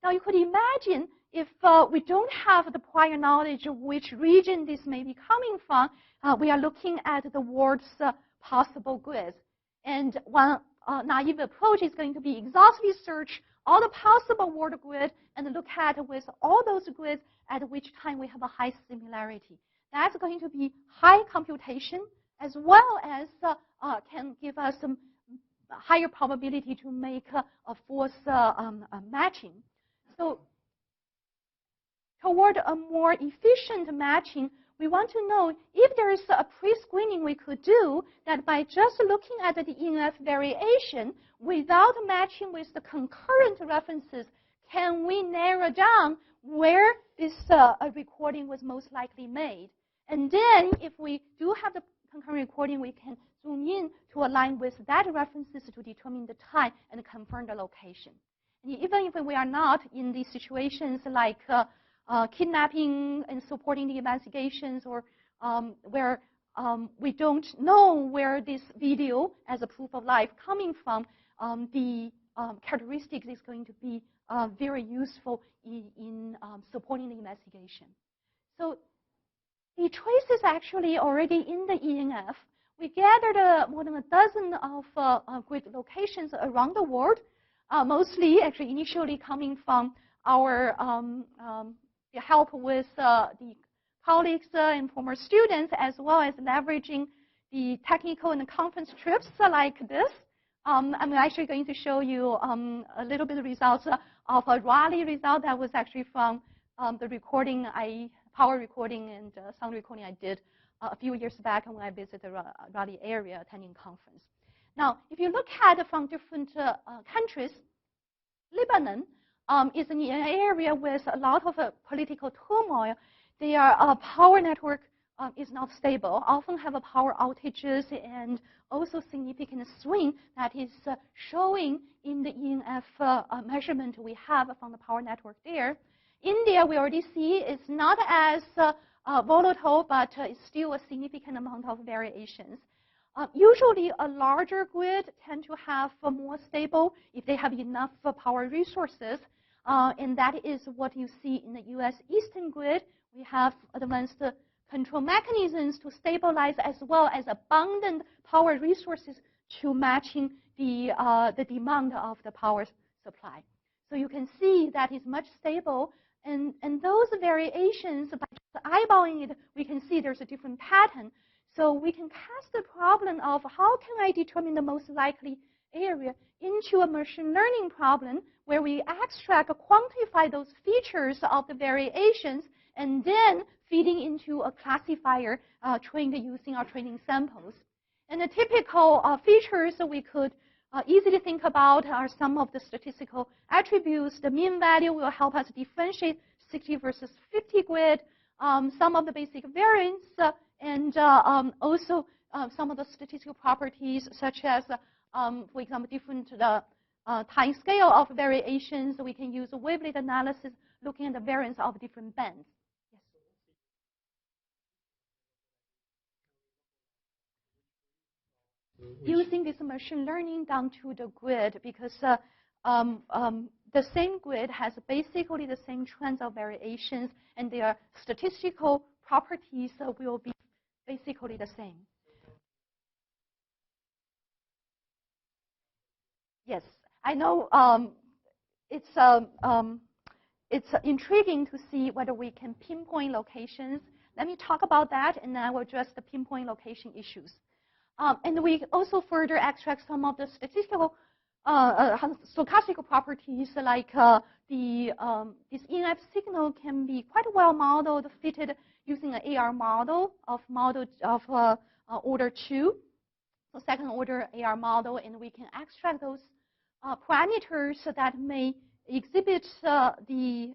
Now, you could imagine if we don't have the prior knowledge of which region this may be coming from, we are looking at the world's possible grids. And one naive approach is going to be exhaustively search all the possible world grids and look at with all those grids at which time we have a high similarity. That's going to be high computation as well as can give us some higher probability to make a false matching. So toward a more efficient matching, we want to know if there is a pre-screening we could do that by just looking at the ENF variation without matching with the concurrent references, can we narrow down where this recording was most likely made? And then if we do have the concurrent recording, we can zoom in to align with that references to determine the time and confirm the location. And even if we are not in these situations like kidnapping and supporting the investigations, or where we don't know where this video as a proof of life coming from, the characteristics is going to be very useful in supporting the investigation. So the trace is actually already in the ENF. We gathered more than a dozen of grid locations around the world, mostly actually initially coming from our help with the colleagues and former students, as well as leveraging the technical and conference trips like this. I'm actually going to show you a little bit of results of a Raleigh result that was actually from the recording, power recording and sound recording I did a few years back when I visited the Raleigh area attending conference. Now, if you look at from different countries, Lebanon is an area with a lot of political turmoil. Their power network is not stable, often have power outages and also significant swing that is showing in the ENF measurement we have from the power network there. India, we already see, is not as volatile, but it's still a significant amount of variations. Usually, a larger grid tend to have more stable if they have enough power resources, and that is what you see in the U.S. Eastern grid. We have advanced control mechanisms to stabilize, as well as abundant power resources to matching the demand of the power supply. So you can see that is much stable, and those variations, by just eyeballing it, we can see there's a different pattern. So we can cast the problem of how can I determine the most likely area into a machine learning problem where we extract, quantify those features of the variations, and then feeding into a classifier trained using our training samples. And the typical features that we could easily think about are some of the statistical attributes. The mean value will help us differentiate 60 versus 50 grid, some of the basic variance, and also some of the statistical properties, such as, for example, different time scale of variations. We can use a wavelet analysis looking at the variance of different bands. Using this machine learning down to the grid, because the same grid has basically the same trends of variations, and their statistical properties will be basically the same. Yes, I know it's intriguing to see whether we can pinpoint locations. Let me talk about that, and then I will address the pinpoint location issues. And we also further extract some of the statistical stochastical properties, like this ENF signal can be quite well modeled, fitted using an AR model of order 2, so second order AR model, and we can extract those parameters that may exhibit the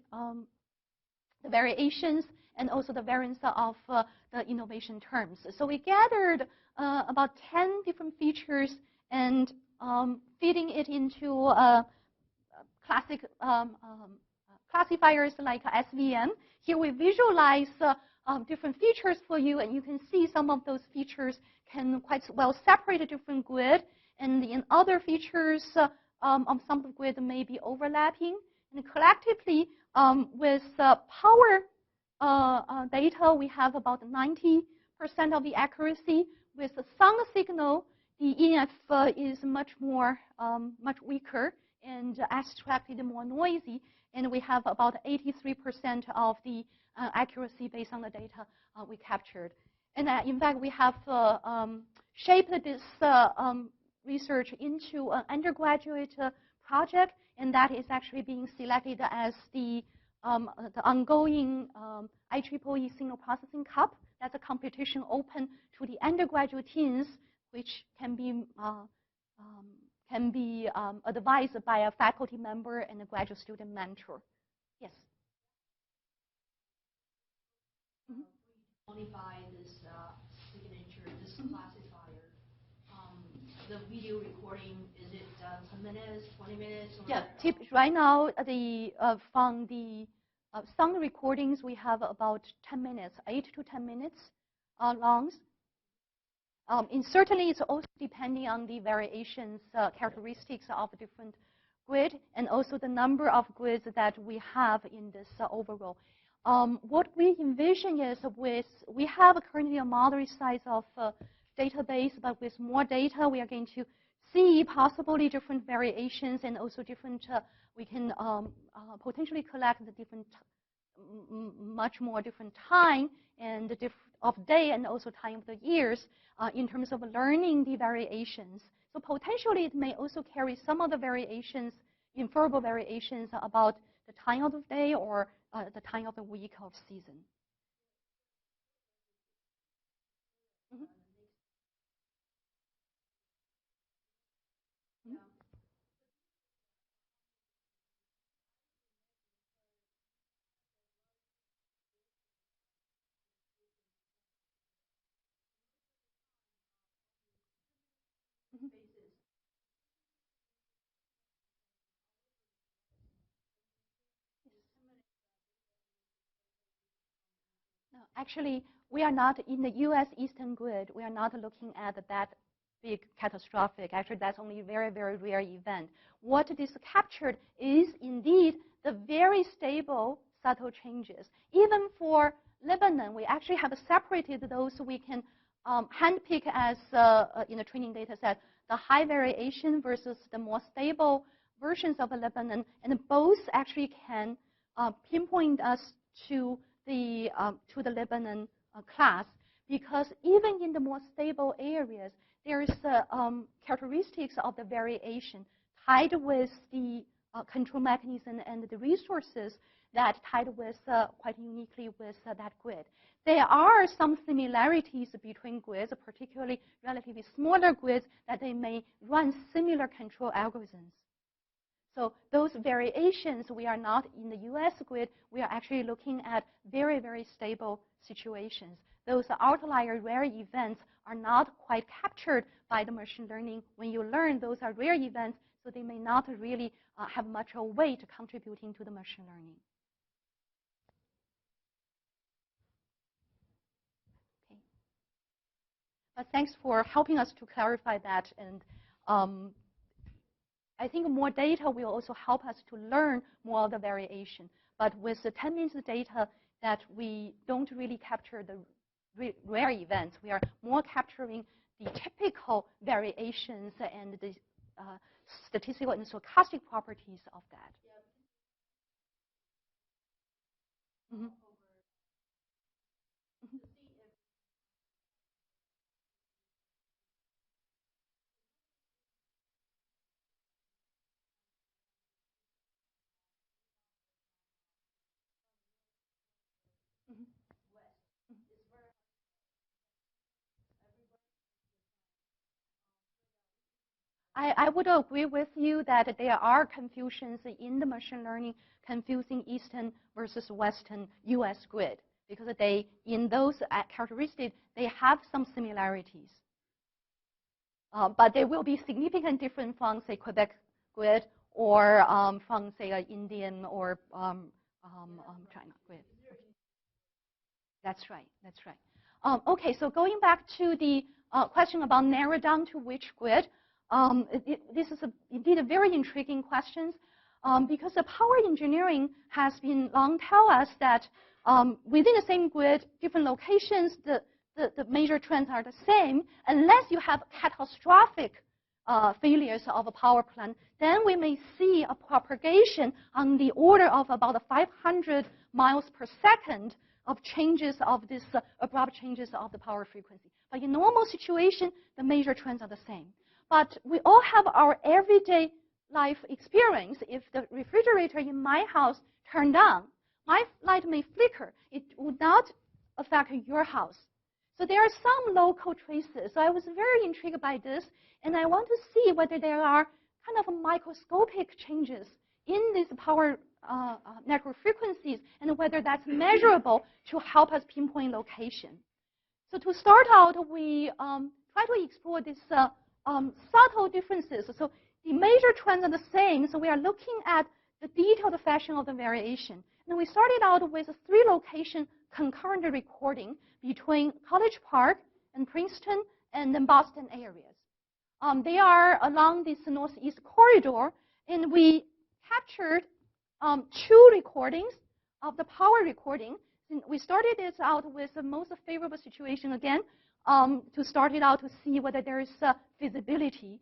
variations and also the variance of the innovation terms. So we gathered about 10 different features and feeding it into classic classifiers like SVM. Here we visualize different features for you, and you can see some of those features can quite well separate a different grid, and in other features of some of the grid may be overlapping. And collectively, with power data, we have about 90% of the accuracy. With the sound signal, the ENF is much weaker and abstracted more noisy, and we have about 83% of the accuracy based on the data we captured. And in fact, we have shaped this research into an undergraduate project, and that is actually being selected as the ongoing IEEE Signal Processing Cup. That's a competition open to the undergraduate teams, which can be advised by a faculty member and a graduate student mentor. Yes. Quantify this signature, this classifier. The video recording, is it 10 minutes, 20 minutes? Or Yeah, right now, from the sound recordings, we have about 10 minutes, 8 to 10 minutes long. And certainly, it's also depending on the variations, characteristics of different grid, and also the number of grids that we have in this overall. What we envision is we have currently a moderate size of database, but with more data, we are going to see possibly different variations and also different, we can potentially collect the different, much more different time and of day and also time of the years in terms of learning the variations. So potentially it may also carry some of the variations, inferable variations about the time of the day or the time of the week of season. Mm-hmm. Mm-hmm. No, actually, we are not in the U.S. Eastern Grid. We are not looking at that big catastrophic. Actually, that's only a very, very rare event. What this captured is indeed the very stable, subtle changes. Even for Lebanon, we actually have separated those so we can handpick as in the training data set the high variation versus the more stable versions of Lebanon, and both actually can pinpoint us to the Lebanon class, because even in the more stable areas, there is characteristics of the variation tied with the control mechanism and the resources that tied with quite uniquely with that grid. There are some similarities between grids, particularly relatively smaller grids, that they may run similar control algorithms. So those variations, we are not in the US grid. We are actually looking at very, very stable situations. Those outlier rare events are not quite captured by the machine learning. When you learn, those are rare events, so they may not really have much a weight contributing to the machine learning. Okay. But thanks for helping us to clarify that. And I think more data will also help us to learn more of the variation. But with the 10 minutes data that we don't really capture the rare events, we are more capturing the typical variations and the statistical and stochastic properties of that. Mm-hmm. I would agree with you that there are confusions in the machine learning confusing Eastern versus Western US grid, because they, in those characteristics, they have some similarities. But they will be significant different from, say, Quebec grid or from, say, Indian or China grid. That's right. That's right. Okay, so going back to the question about narrow down to which grid, this is indeed a very intriguing question because the power engineering has been long tell us that within the same grid, different locations, the major trends are the same, unless you have catastrophic failures of a power plant. Then we may see a propagation on the order of about 500 miles per second of changes of this abrupt changes of the power frequency. But in normal situation, the major trends are the same. But we all have our everyday life experience. If the refrigerator in my house turned on, my light may flicker. It would not affect your house. So there are some local traces. So I was very intrigued by this, and I want to see whether there are kind of microscopic changes in these power network frequencies and whether that's measurable to help us pinpoint location. So to start out, we try to explore these subtle differences. So the major trends are the same. So we are looking at the detailed fashion of the variation. And we started out with a 3-location concurrent recording between College Park and Princeton and then Boston areas. They are along this northeast corridor, and we captured 2 recordings of the power recording. And we started this out with the most favorable situation again to start it out to see whether there is feasibility.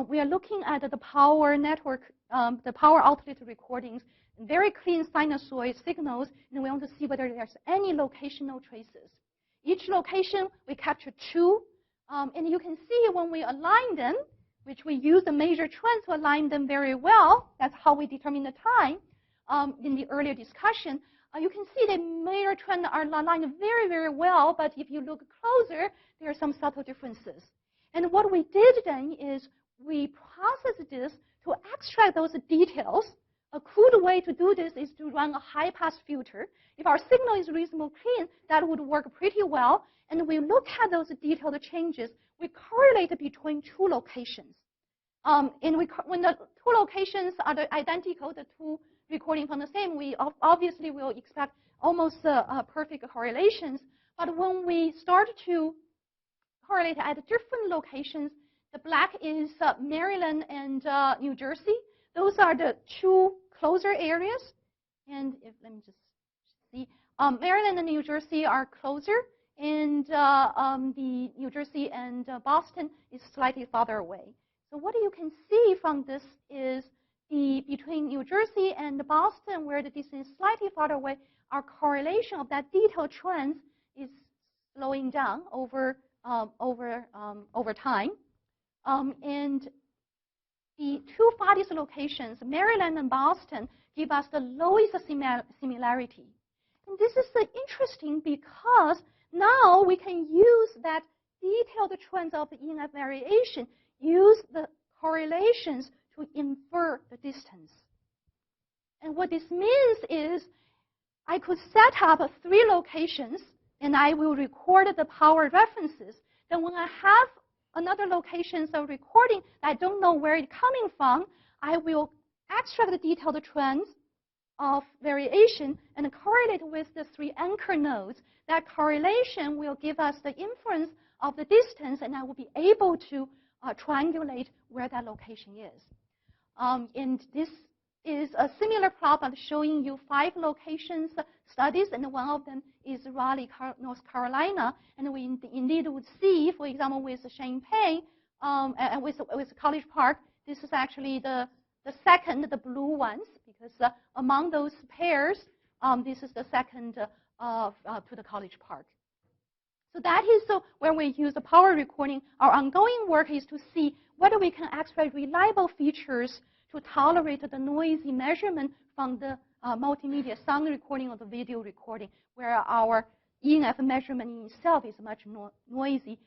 We are looking at the power network, the power outlet recordings, very clean sinusoid signals, and we want to see whether there's any locational traces. Each location, we capture 2, and you can see when we align them, which we use the major trends to align them very well. That's how we determine the time in the earlier discussion. You can see the major trends are aligned very, very well, but if you look closer, there are some subtle differences. And what we did then is we processed this to extract those details. A crude way to do this is to run a high-pass filter. If our signal is reasonably clean, that would work pretty well. And we look at those detailed changes. We correlate between 2 locations. And when the 2 locations are identical, the 2 recording from the same, we obviously will expect almost perfect correlations. But when we start to correlate at different locations, the black is Maryland and New Jersey. Those are the 2 closer areas. And let me just see. Maryland and New Jersey are closer, and the New Jersey and Boston is slightly farther away. So what you can see from this is between New Jersey and Boston, where the distance is slightly farther away, our correlation of that detailed trends is slowing down over time. And the 2 farthest locations, Maryland and Boston, give us the lowest similarity. And this is interesting because now we can use that detailed trends of the ENF variation, use the correlations to infer the distance. And what this means is I could set up 3 locations, and I will record the power references. Then when I have another location of recording that I don't know where it's coming from, I will extract the detailed trends of variation and correlate with the 3 anchor nodes. That correlation will give us the inference of the distance, and I will be able to triangulate where that location is. And this is a similar plot showing you 5 locations studies, and one of them is Raleigh, North Carolina. And we indeed would see, for example, with Champaign and with College Park, this is actually the second, the blue ones, because among those pairs, this is the second to the College Park. So that is where we use the power recording. Our ongoing work is to see whether we can extract reliable features to tolerate the noisy measurement from the multimedia sound recording or the video recording, where our ENF measurement in itself is much more noisy.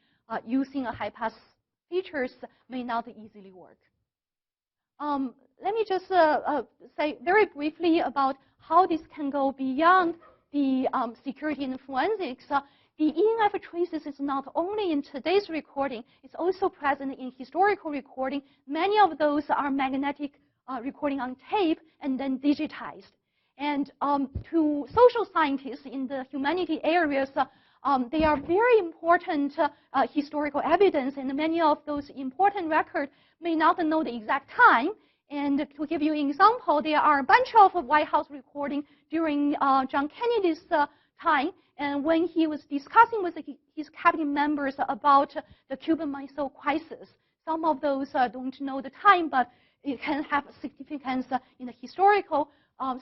Using a high-pass features may not easily work. Let me just say very briefly about how this can go beyond the security and forensics. The ENF traces is not only in today's recording, it's also present in historical recording. Many of those are magnetic recording on tape and then digitized. And to social scientists in the humanity areas, they are very important historical evidence, and many of those important records may not know the exact time. And to give you an example, there are a bunch of White House recordings during John Kennedy's time, and when he was discussing with his cabinet members about the Cuban Missile Crisis. Some of those don't know the time, but it can have significance in the historical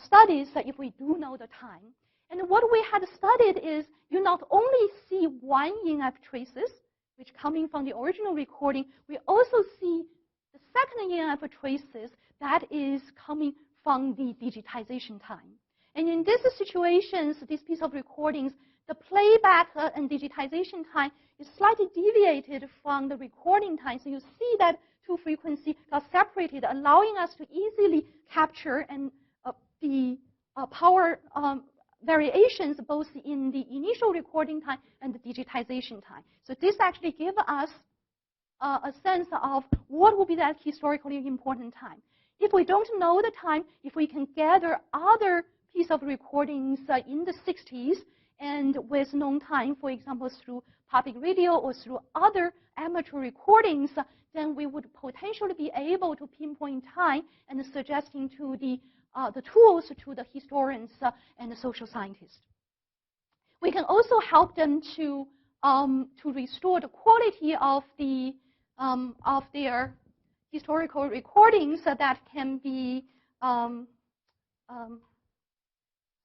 studies if we do know the time. And what we had studied is you not only see 1 ENF traces, which coming from the original recording, we also see the second ENF traces that is coming from the digitization time. And in these situations, this piece of recordings, the playback and digitization time is slightly deviated from the recording time. So you see that two frequencies are separated, allowing us to easily capture and the power variations both in the initial recording time and the digitization time. So this actually gives us a sense of what will be that historically important time. If we don't know the time, if we can gather other piece of recordings in the 60s and with known time, for example, through public radio or through other amateur recordings, then we would potentially be able to pinpoint time and suggesting to the tools to the historians and the social scientists. We can also help them to restore the quality of their historical recordings that can be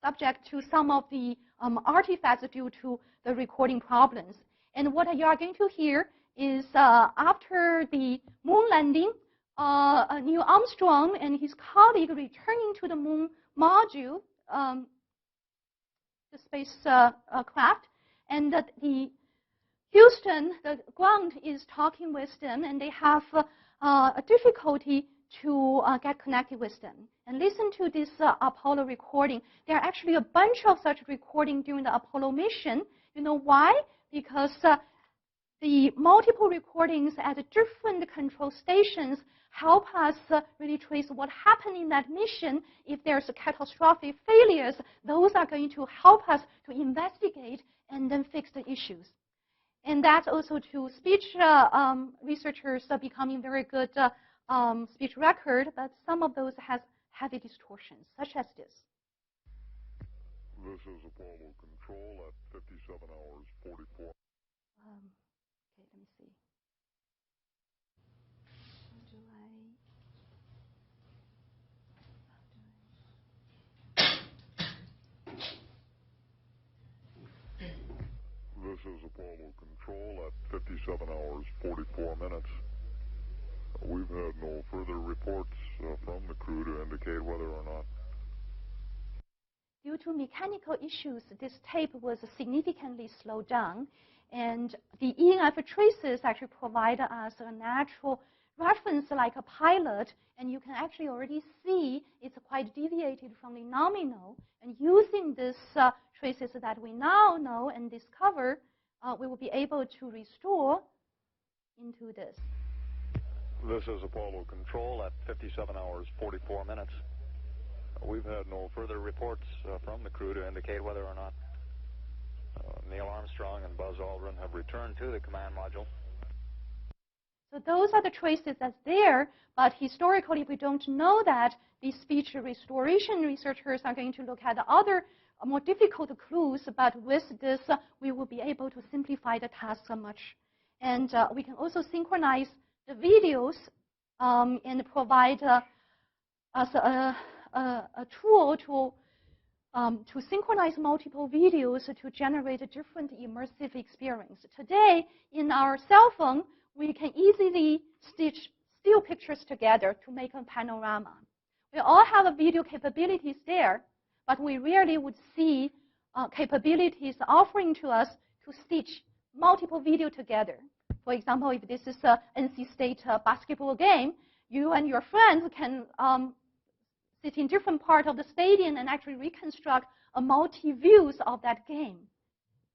subject to some of the artifacts due to the recording problems. And what you are going to hear is after the moon landing, Neil Armstrong and his colleague returning to the moon module, the spacecraft, and that the Houston, the ground is talking with them, and they have a difficulty to get connected with them. And listen to this Apollo recording. There are actually a bunch of such recordings during the Apollo mission. You know why? Because the multiple recordings at different control stations help us really trace what happened in that mission. If there's a catastrophic failures, those are going to help us to investigate and then fix the issues. And that's also to speech researchers becoming very good speech record, but some of those has heavy distortions, such as this. This is Apollo Control at 57 hours 44. Okay, let me see. This is Apollo Control at 57 hours 44 minutes. We've had no further reports from the crew to indicate whether or not. Due to mechanical issues, this tape was significantly slowed down, and the ENF traces actually provide us a natural reference like a pilot, and you can actually already see it's quite deviated from the nominal. And using these traces that we now know and discover, we will be able to restore into this. This is Apollo Control at 57 hours 44 minutes. We've had no further reports from the crew to indicate whether or not Neil Armstrong and Buzz Aldrin have returned to the command module. So those are the traces that's there, but historically we don't know that. The speech restoration researchers are going to look at other more difficult clues, but with this we will be able to simplify the task so much. And we can also synchronize the videos and provide us a tool to synchronize multiple videos to generate a different immersive experience. Today, in our cell phone, we can easily stitch still pictures together to make a panorama. We all have video capabilities there, but we rarely would see capabilities offering to us to stitch multiple video together. For example, if this is an NC State basketball game, you and your friends can sit in different parts of the stadium and actually reconstruct a multi-views of that game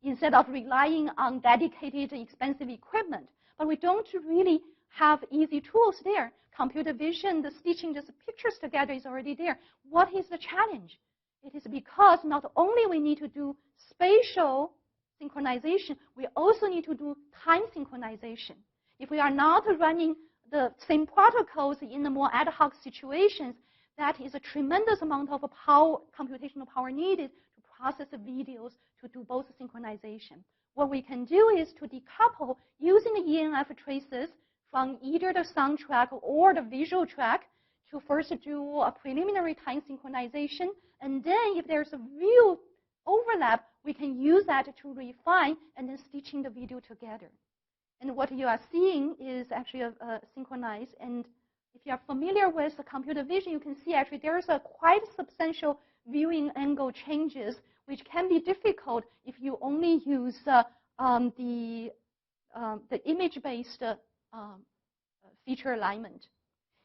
instead of relying on dedicated expensive equipment. But we don't really have easy tools there. Computer vision, the stitching the pictures together is already there. What is the challenge? It is because not only we need to do spatial synchronization, we also need to do time synchronization. If we are not running the same protocols in the more ad hoc situations, that is a tremendous amount of power, computational power needed to process the videos to do both synchronization. What we can do is to decouple using the ENF traces from either the sound track or the visual track to first do a preliminary time synchronization, and then if there's a real overlap, we can use that to refine and then stitching the video together. And what you are seeing is actually synchronized. And if you are familiar with computer vision, you can see actually there is a quite substantial viewing angle changes, which can be difficult if you only use the image-based feature alignment.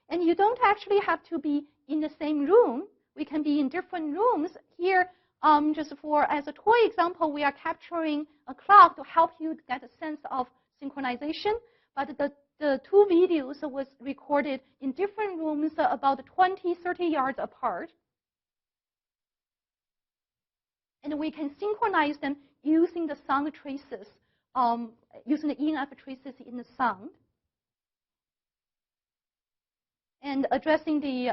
And you don't actually have to be in the same room. We can be in different rooms. Here, just as a toy example, we are capturing a clock to help you get a sense of synchronization. But the two videos was recorded in different rooms about 20, 30 yards apart. And we can synchronize them using the sound traces, using the ENF traces in the sound. And addressing the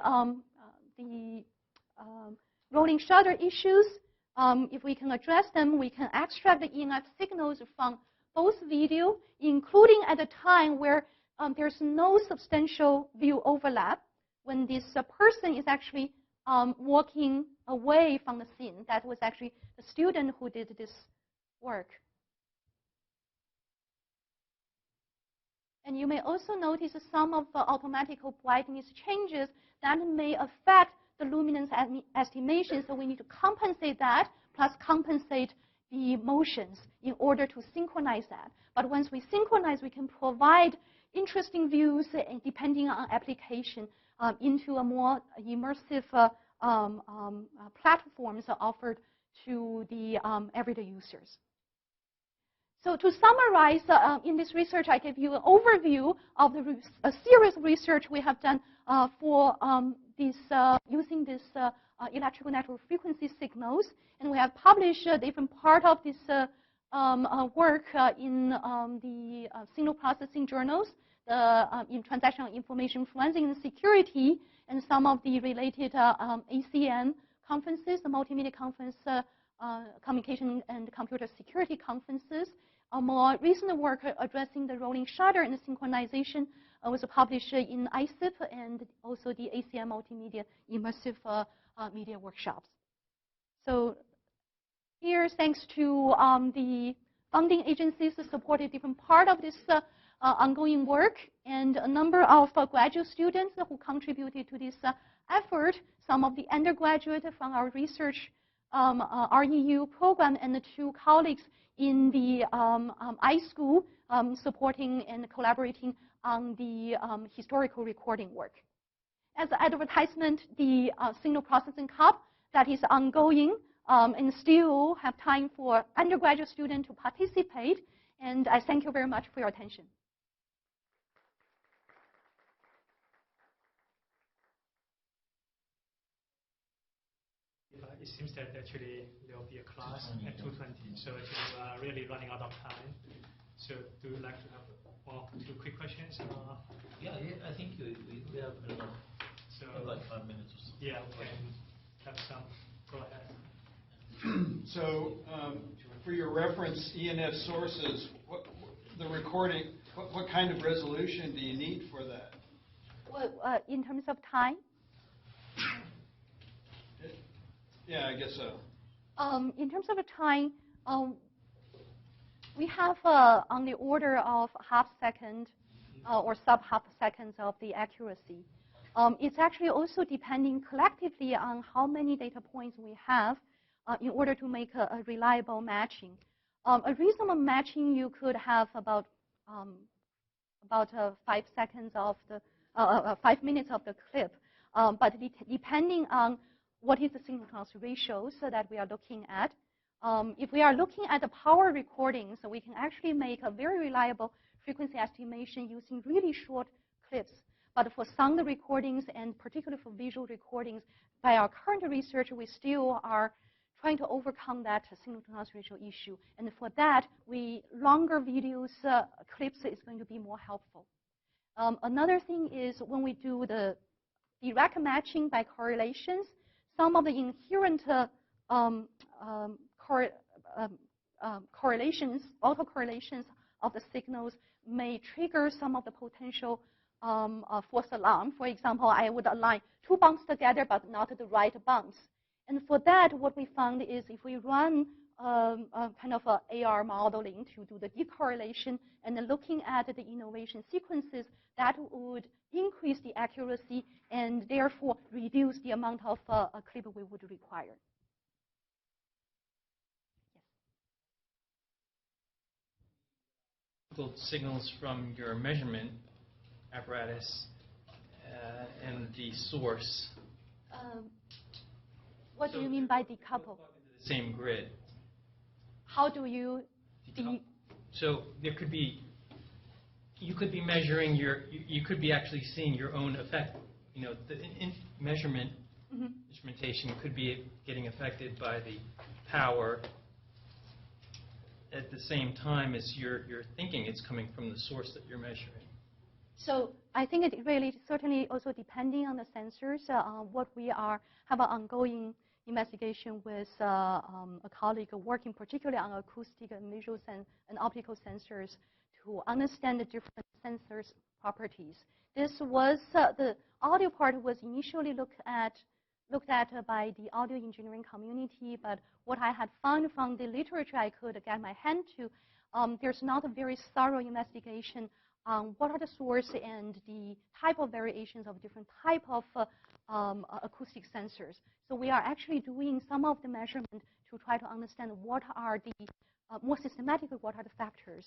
rolling shutter issues, if we can address them, we can extract the ENF signals from both video, including at a time where there's no substantial view overlap, when this person is actually walking away from the scene. That was actually the student who did this work. And you may also notice some of the automatic brightness changes that may affect the luminance estimation. So we need to compensate that, plus compensate the motions in order to synchronize that. But once we synchronize, we can provide interesting views depending on application into a more immersive platforms offered to the everyday users. So to summarize, in this research, I gave you an overview of a series of research we have done for using this electrical network frequency signals. And we have published different part of this work in the signal processing journals, in transactional information forensic and security, and some of the related ACM conferences, the multimedia conference, communication and computer security conferences. A more recent work addressing the rolling shutter and the synchronization was published in ICIP and also the ACM multimedia immersive media workshops. So here, thanks to the funding agencies that supported different part of this ongoing work, and a number of graduate students who contributed to this effort, some of the undergraduates from our research REU program, and the two colleagues in the iSchool supporting and collaborating on the historical recording work. As an advertisement, the Signal Processing Cup that is ongoing and still have time for undergraduate students to participate. And I thank you very much for your attention. It seems that actually there will be a class at 2:20, so actually we are really running out of time. So do you like to have one or two quick questions? Yeah, I think we have enough. So like 5 minutes or so. Yeah, we can have some. Go ahead. So for your reference ENF sources, the recording, what kind of resolution do you need for that? Well, in terms of time? Yeah, I guess so. In terms of time, we have on the order of half second or sub-half seconds of the accuracy. It's actually also depending collectively on how many data points we have in order to make a reliable matching. A reasonable matching, you could have about 5 seconds of the 5 minutes of the clip, but depending on what is the signal-to-noise ratio so that we are looking at. If we are looking at the power recordings, so we can actually make a very reliable frequency estimation using really short clips. But for sound recordings and particularly for visual recordings, by our current research, we still are trying to overcome that signal-to-noise ratio issue. And for that, longer videos, clips is going to be more helpful. Another thing is when we do the direct matching by correlations, some of the inherent correlations, autocorrelations of the signals may trigger some of the potential false alarm. For example, I would align 2 bumps together, but not the right bumps. And for that, what we found is if we run kind of a AR modeling to do the decorrelation, and then looking at the innovation sequences that would increase the accuracy and therefore reduce the amount of a clip we would require. Signals from your measurement apparatus and the source. What do you mean by decouple? The same grid. How do you? So there could be. You could be measuring you could be actually seeing your own effect. You know, the measurement instrumentation could be getting affected by the power at the same time as you're thinking it's coming from the source that you're measuring. So I think it really certainly also depending on the sensors. What we have an ongoing investigation with a colleague working particularly on acoustic and visual and optical sensors to understand the different sensors' properties. This was the audio part was initially looked at by the audio engineering community, but what I had found from the literature I could get my hand to, there's not a very thorough investigation on what are the source and the type of variations of different type of acoustic sensors. So we are actually doing some of the measurement to try to understand what are the, more systematically, what are the factors.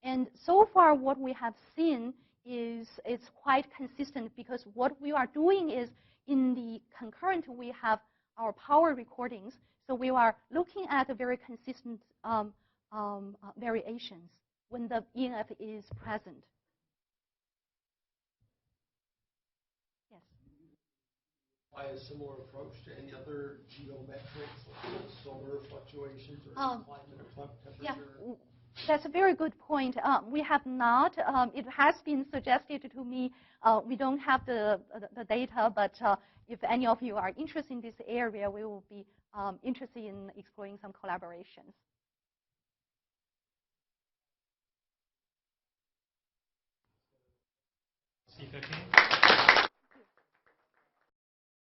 And so far what we have seen is it's quite consistent because what we are doing is in the concurrent we have our power recordings. So we are looking at a very consistent variations when the ENF is present. Yes. Apply a similar approach to any other geometrics, like solar fluctuations or climate or temperature? Yeah. That's a very good point. We have not. It has been suggested to me. We don't have the data, but if any of you are interested in this area, we will be interested in exploring some collaborations. C13.